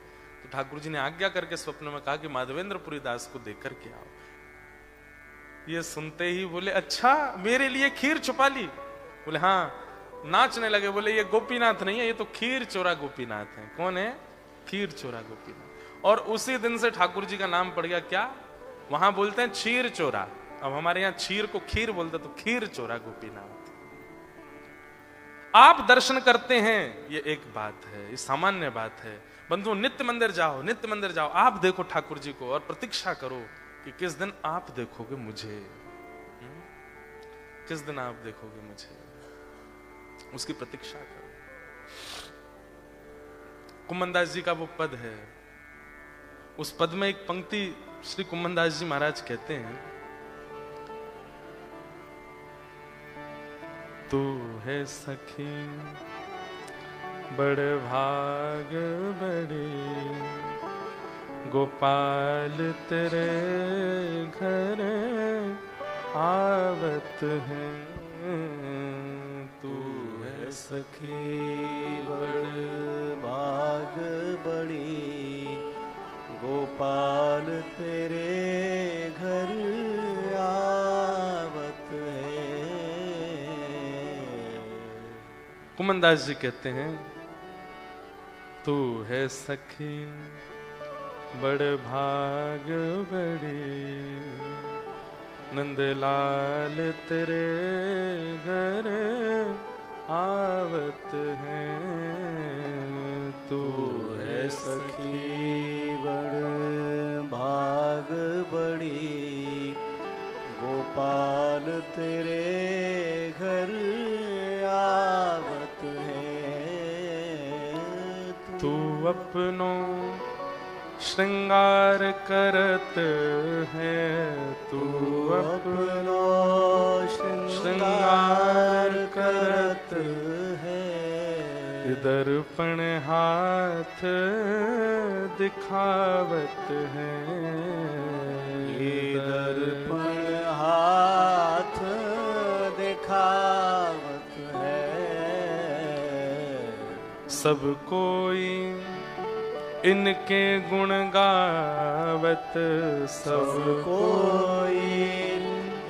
तो ठाकुर जी ने आज्ञा करके स्वप्न में कहा कि माधवेंद्रपुरी दास को देकर के आओ। ये सुनते ही बोले अच्छा मेरे लिए खीर छुपा ली? बोले हाँ। नाचने लगे, बोले ये गोपीनाथ नहीं है, ये तो खीर चोरा गोपीनाथ है। कौन है? खीर चोरा गोपीनाथ। और उसी दिन से ठाकुर जी का नाम पड़ गया क्या? वहां बोलते हैं क्षीर चोरा, अब हमारे यहाँ क्षीर को खीर बोलते, तो खीर चोरा गोपीनाथ। आप दर्शन करते हैं, ये एक बात है, ये सामान्य बात है। बंधु नित्य मंदिर जाओ, नित्य मंदिर जाओ, आप देखो ठाकुर जी को और प्रतीक्षा करो कि किस दिन आप देखोगे मुझे, किस दिन आप देखोगे मुझे, उसकी प्रतीक्षा करो। कुम्मनदास जी का वो पद है, उस पद में एक पंक्ति श्री कुम्मनदास जी महाराज कहते हैं, तू है सखी बड़ भाग बड़ी, गोपाल तेरे घर आवत है। तू है सखी बड़ भाग बड़ी, गोपाल तेरे घर आवत है। कुम्मनदास जी कहते हैं, तू है सखी बड़ भाग बड़ी, नंदलाल तेरे घर आवत है। तू है सखी बड़ भाग बड़ी, गोपाल तेरे घर आवत है। तू अपनो श्रृंगार करत है, तू अपनो श्रृंगार करत है। दर्पण हाथ दिखावत है, दर्पण हाथ दिखावत है। सब कोई इनके गुण गावत, सब कोई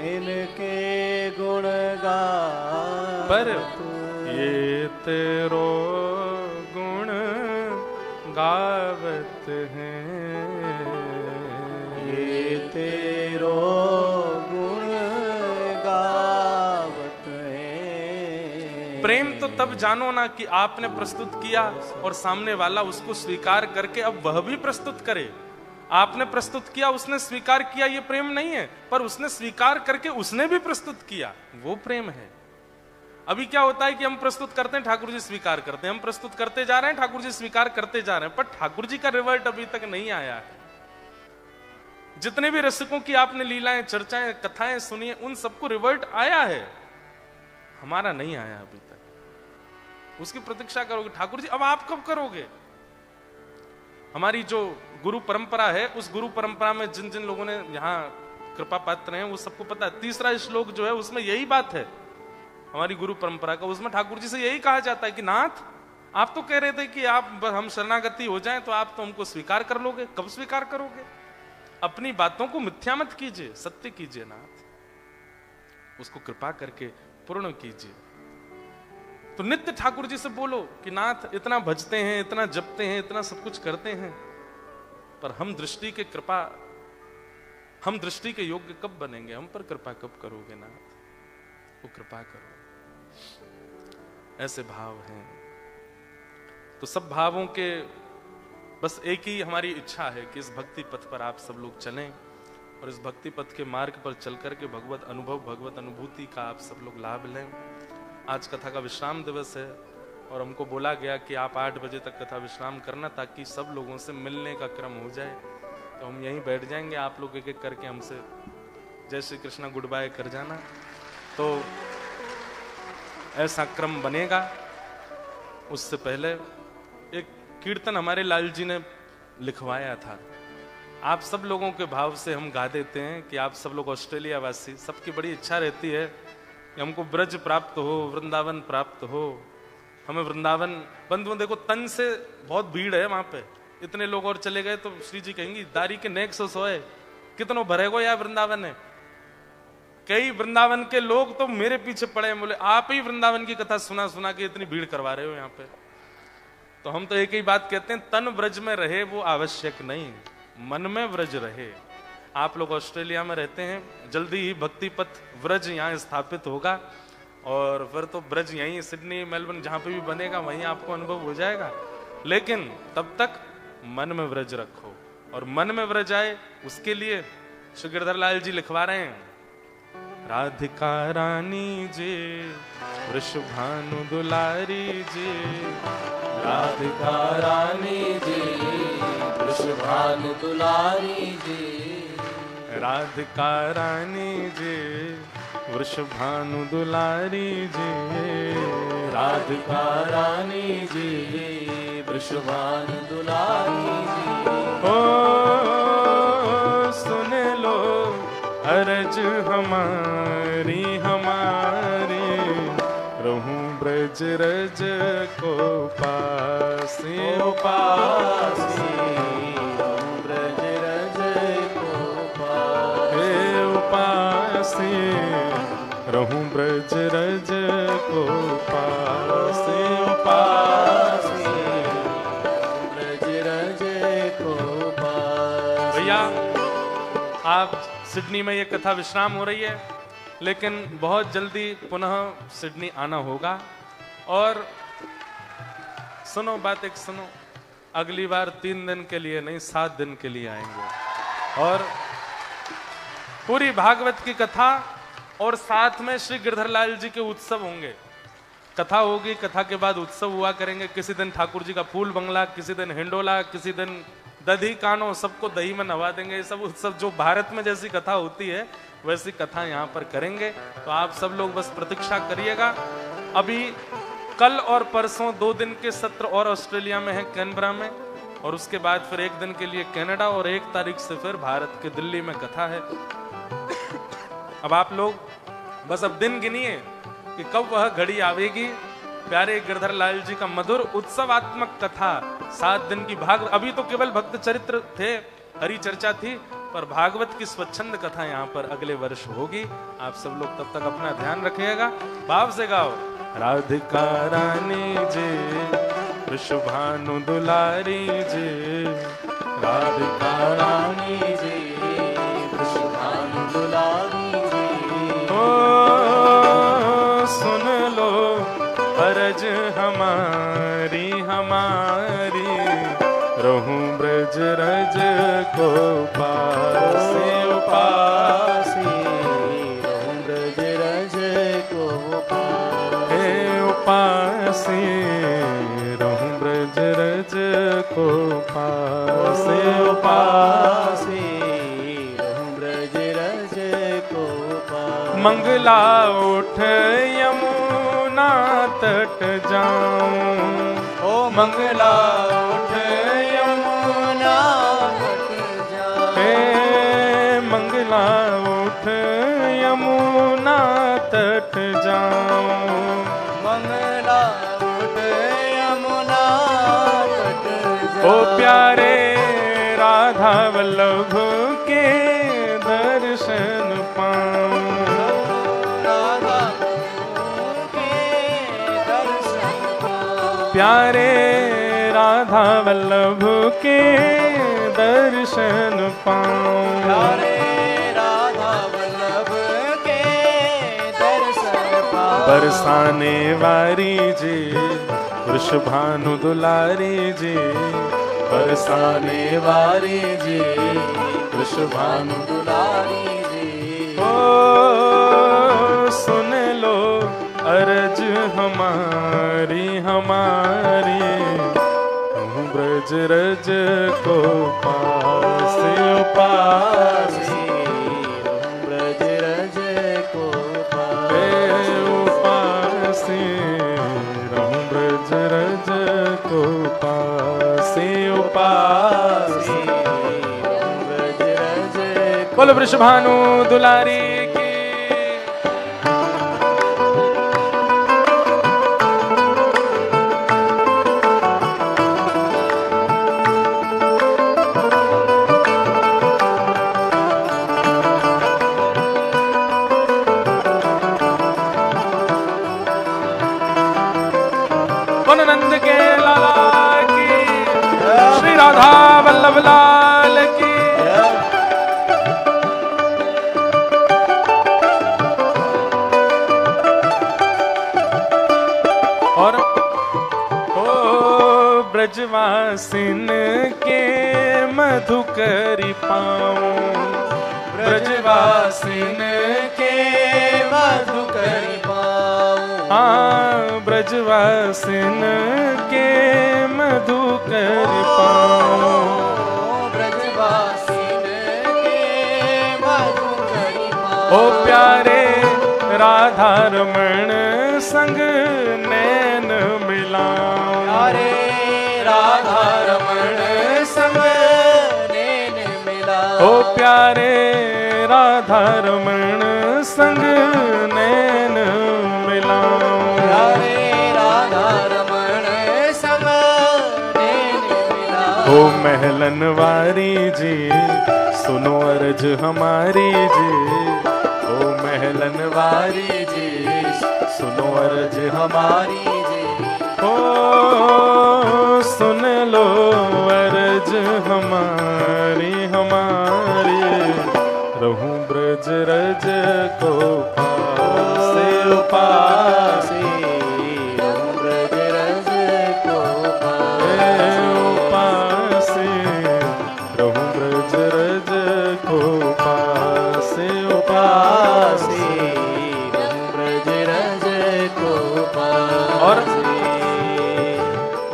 इनके गुण गावत। पर ये तेरो गुण गावत है, ये तेरो गुण गावत है। प्रेम तो तब जानो ना कि आपने प्रस्तुत किया और सामने वाला उसको स्वीकार करके अब वह भी प्रस्तुत करे। आपने प्रस्तुत किया, उसने स्वीकार किया, ये प्रेम नहीं है, पर उसने स्वीकार करके उसने भी प्रस्तुत किया, वो प्रेम है। अभी क्या होता है कि हम प्रस्तुत करते हैं, ठाकुर जी स्वीकार करते हैं, हम प्रस्तुत करते जा रहे हैं, ठाकुर जी स्वीकार करते जा रहे हैं, पर ठाकुर जी का रिवर्ट अभी तक नहीं आया है। जितने भी रसिकों की आपने लीलाएं, चर्चाएं, कथाएं सुनी है, उन सबको रिवर्ट आया है, हमारा नहीं आया अभी तक। उसकी प्रतीक्षा करोगे ठाकुर जी, अब आप कब करोगे? हमारी जो गुरु परंपरा है, उस गुरु परंपरा में जिन जिन लोगों ने यहाँ कृपा पात्र हैं, वो सबको पता है। तीसरा श्लोक जो है उसमें यही बात है हमारी गुरु परंपरा का। उसमें ठाकुर जी से यही कहा जाता है कि नाथ, आप तो कह रहे थे कि आप हम शरणागति हो जाएं तो आप तो हमको स्वीकार कर लोगे, कब स्वीकार करोगे? अपनी बातों को मिथ्या मत कीजिए, सत्य कीजिए नाथ, उसको कृपा करके पूर्ण कीजिए। तो नित्य ठाकुर जी से बोलो कि नाथ, इतना भजते हैं, इतना जपते हैं, इतना सब कुछ करते हैं, पर हम दृष्टि के कृपा, हम दृष्टि के योग्य कब बनेंगे? हम पर कृपा कब करोगे नाथ? वो कृपा करो। ऐसे भाव हैं। तो सब भावों के बस एक ही हमारी इच्छा है कि इस भक्ति पथ पर आप सब लोग चलें और इस भक्ति पथ के मार्ग पर चल करके भगवत अनुभव, भगवत अनुभूति का आप सब लोग लाभ लें। आज कथा का विश्राम दिवस है और हमको बोला गया कि आप 8 बजे तक कथा विश्राम करना, ताकि सब लोगों से मिलने का क्रम हो जाए। तो हम यहीं बैठ जाएंगे, आप लोग एक एक करके हमसे जय श्री कृष्णा गुड बाय कर जाना, तो ऐसा क्रम बनेगा। उससे पहले कीर्तन हमारे लाल जी ने लिखवाया था। आप सब लोगों के भाव से हम गा देते हैं कि आप सब लोग ऑस्ट्रेलिया वासी, सबकी बड़ी इच्छा रहती है कि हमको ब्रज प्राप्त हो, वृंदावन प्राप्त हो। हमें वृंदावन, बंधुओं देखो तन से बहुत भीड़ है वहां पे, इतने लोग और चले गए तो श्री जी कहेंगी दारी के नेक सो सोए, कितनों भरेगो यार वृंदावन है। कई वृंदावन के लोग तो मेरे पीछे पड़े हैं, बोले आप ही वृंदावन की कथा सुना सुना के इतनी भीड़ करवा रहे हो यहाँ पे। तो हम तो एक ही बात कहते हैं, तन ब्रज में रहे वो आवश्यक नहीं, मन में व्रज रहे। आप लोग ऑस्ट्रेलिया में रहते हैं, जल्दी ही भक्ति पथ व्रज यहाँ स्थापित होगा और फिर तो ब्रज यहीं सिडनी मेलबर्न जहां पे भी बनेगा वहीं आपको अनुभव हो जाएगा। लेकिन तब तक मन में व्रज रखो, और मन में व्रज आए उसके लिए श्री गिरधर लाल जी लिखवा रहे हैं, राधिका रानी जी वृषभानु दुलारी जी, राधिका रानी जी वृषभानु दुलारी जी, राधिका रानी जी वृषभानु दुलारी जी, राधिका रानी जी वृषभानु दुलारी जी। ओ सुन लो अरज हमारी हमारी, रहूं ब्रज रज को पासी उपासी, ब्रज रज को हे उपासी, रहूं ब्रज रज को पासी उपासी, ब्रज रज को पासी। भैया आप सिडनी में ये कथा विश्राम हो रही है, लेकिन बहुत जल्दी पुनः सिडनी आना होगा। और सुनो बात एक सुनो, अगली बार 3 दिन के लिए नहीं 7 दिन के लिए आएंगे, और पूरी भागवत की कथा और साथ में श्री गिरधर लाल जी के उत्सव होंगे। कथा होगी, कथा के बाद उत्सव हुआ करेंगे। किसी दिन ठाकुर जी का फूल बंगला, किसी दिन हिंडोला, किसी दिन दधी कानो, सबको दही में नवा देंगे। ये सब उत्सव जो भारत में जैसी कथा होती है वैसी कथा यहाँ पर करेंगे। तो आप सब लोग बस प्रतीक्षा करिएगा। अभी कल और परसों 2 दिन के सत्र और ऑस्ट्रेलिया में है, कैनबरा में, और उसके बाद फिर 1 दिन के लिए कनाडा, और 1 तारीख से फिर भारत के दिल्ली में कथा है। अब आप लोग बस अब दिन गिनिए कि कब वह घड़ी आवेगी। प्यारे गिरधर लाल जी का मधुर उत्सवात्मक कथा 7 दिन की अभी तो केवल भक्त चरित्र थे, हरि चर्चा थी, पर भागवत की स्वच्छंद कथा यहाँ पर अगले वर्ष होगी। आप सब लोग तब तक अपना ध्यान रखिएगा। भाव से गाओ, राधिका रानी जी वृषभानु दुलारी जी, राधिका रानी जी वृषभानु दुलारी जी। ओ सुन लो अरज हमारी हमारी, रहूं ब्रज रज को पासी उपासी, रहूं ब्रज रज को पासी। हे उपासी, रहूं ब्रज रज को पासी उपासी, रहूं ब्रज रज को पासी। मंगला उठ यमुना तट जाऊं, ओ मंगला उठ यमुना तट जाऊं। हे मंगला उठ यमुना तट जाऊं, मंगला उठ यमुना तट जाऊं। ओ प्यारे राधा वल्लभ के दर्शन पाऊं, राधा के दर्शन पाऊं। प्यारे राधा वल्लभ के दर्शन पाऊं। प्यारे राधा वल्लभ के दर्शन पाऊं। बरसाने वारी जी वृषभानु दुलारी जी, बरसाने वारी जी वृषभानु दुलारी जी। ओ सुन लो अरज हमारी हमारी, रहूं ब्रज रज को पासी उपासी, रहूं ब्रज रज को पासी। उपासी, रहूं ब्रज रज को पासी। बोल वृषभानु दुलारी की। नंद के लाला की, श्री राधा वल्लभ लाल की। और ओ ब्रजवासिन के मधुकरी पाऊं, ब्रजवासिन के मधुकरी पाऊं। हाँ ब्रजवासिन के मधुकर पाऊं, ब्रजवासिन के मधुकर पाऊं। ओ प्यारे राधा रमण संग नैन मिलाऊं, प्यारे राधा रमण संग नैन मिलाऊं। ओ प्यारे राधा रमण संग नैन मिलाऊं। ओ महलन वारी जी सुनो अर्ज हमारी जी, ओ महलन वारी जी सुनो अर्ज हमारी जी। ओ सुन लो अर्ज हमारी हमारी, रहूं ब्रज रज को पासे उपासी,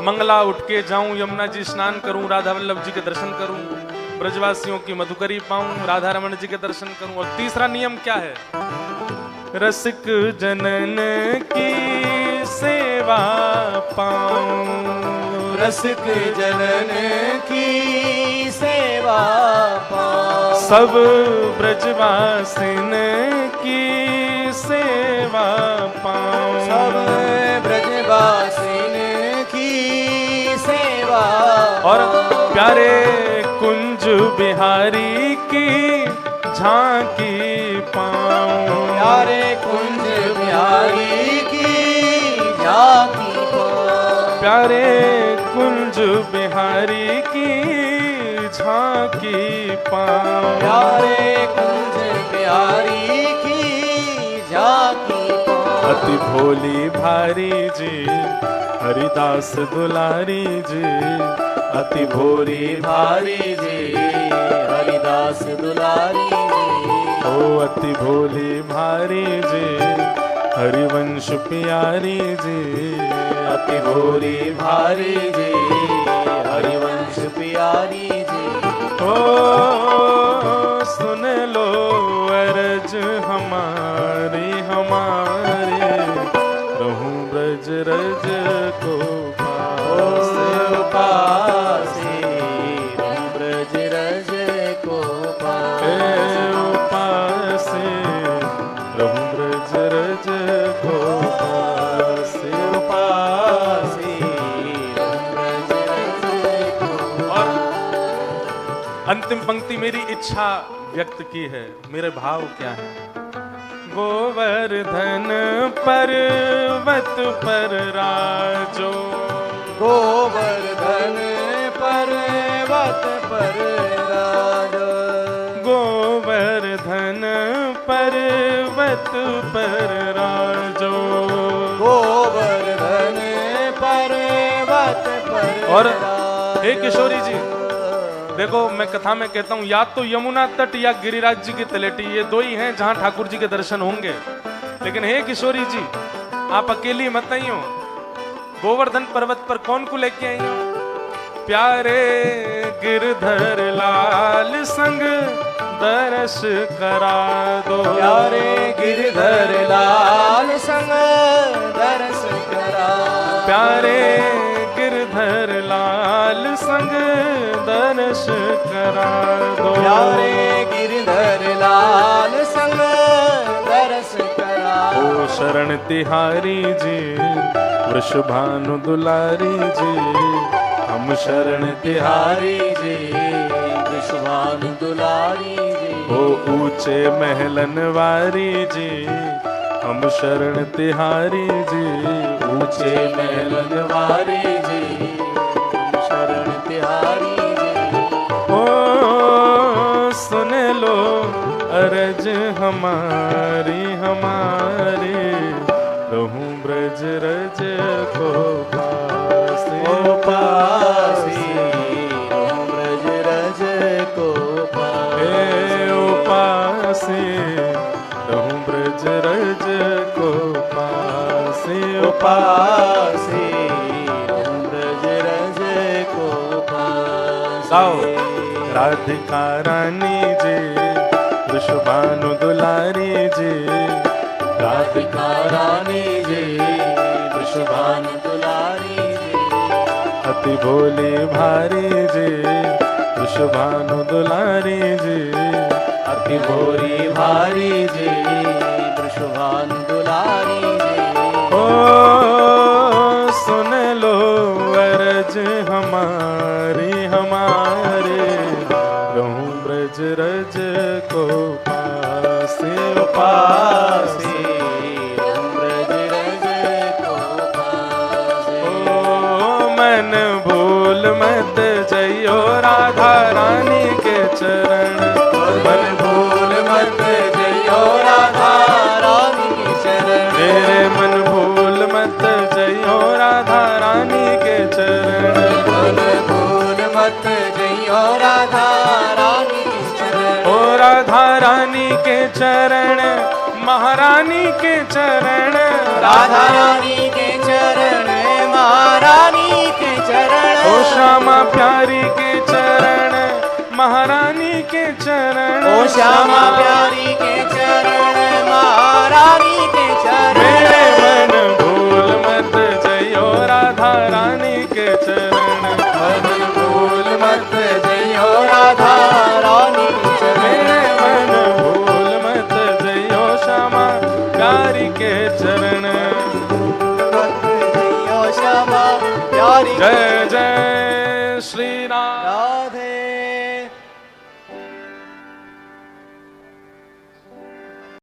मंगला उठ के जाऊं, यमुना जी स्नान करूं, राधा वल्लभ जी के दर्शन करूं, ब्रजवासियों की मधुकरी पाऊं, राधा रमण जी के दर्शन करूं। और तीसरा नियम क्या है? रसिक जनन की सेवा पाऊं, रसिक जनन की सेवा पाऊं। सब ब्रजवासिन की सेवा पाऊं, सब ब्रजवासिन की सेवा। और प्यारे कुंज बिहारी की झांकी पाऊं, प्यारे कुंज बिहारी की झांकी पाऊं। प्यारे कुंज बिहारी की झांकी पाऊं, प्यारे कुंज बिहारी की झांकी पाऊं। अति भोली भारी जी हरिदास दुलारी जी, अति भोली भारी जी हरिदास दुलारी जी। ओ अति भोली भारी जी हरिवंश प्यारी जी, अति भोली भारी जी हरिवंश प्यारी जी। ओ सुन लो अर्ज हमारी हमारी, रहूं ब्रज रज को पासे पासी, ब्रज रज को पासे, रहूं ब्रज रज को पासे पासी, ब्रज रज को। और अंतिम पंक्ति मेरी इच्छा व्यक्त की है, मेरे भाव क्या है? गोवर्धन पर्वत पर राजो, गोवर्धन पर्वत पर राजो, गोवर्धन पर्वत पर राजो, गोवर्धन पर्वत पर। और हे किशोरी जी देखो, मैं कथा में कहता हूं, या तो यमुना तट या गिरिराज जी की तलेटी, ये दो ही हैं जहां ठाकुर जी के दर्शन होंगे। लेकिन हे किशोरी जी, आप अकेली मत आई हो, गोवर्धन पर्वत पर कौन को लेके आई हो? प्यारे गिरधर लाल संग दर्श करा दो, प्यारे गिरधर लाल संग दर्श करा, प्यारे गिरधर लाल संग दर्श करा दो। प्यारे गिरधर लाल संग दर्श करा दो। ओ शरण तिहारी जी वृषभानु दुलारी जी, हम शरण तिहारी जी वृषभानु दुलारी जी। ओ ऊंचे महलन वारी जी, हम शरण तिहारी जी ऊंचे महलन वारी जी, हम शरण तिहारी जी। ओ सुन लो अरज हमारी हमारी, रहूं ब्रज रज को पासे। ओ पासी रहूं ब्रज रज को हे ओ पासे, रहूं ब्रज रज को पासे। ओ पासी रहूं ब्रज रज को पासे। आओ राधिका रानी जी वृषभानु दुलारी जी, राधिका रानी जी वृषभानु दुलारी जी। अति भोली भारी जी वृषभानु दुलारी जी, अति भोरी भारी जी वृषभानु दुलारी जी। ओ सुन लो अरज हमारी हमारे, रहूं ब्रज रज को पासे। ओ पासे रहूं ब्रज रज को पासे। ओ मन भूल मत जइयो राधा रानी के चरण, मन भूल मत जइयो राधा रानी के चरण। मेरे मन भूल मत जइयो राधा रानी के चरण। मन भूल मत जइयो राधा रानी के चरण। ओ राधा रानी के चरण, महारानी के चरण। राधा रानी के चरण, महारानी के चरण। ओ श्यामा प्यारी के चरण, महारानी के चरण। ओ श्यामा प्यारी के चरण, महारानी के चरण। मेरे मन भूल मत जइयो राधा रानी के चरण। मन भूल मत जइयो राधा रानी के चरण। मेरे मन भूल मत जइयो श्यामा प्यारी के चरण। मत जइयो श्यामा प्यारी। जय जय श्री राम।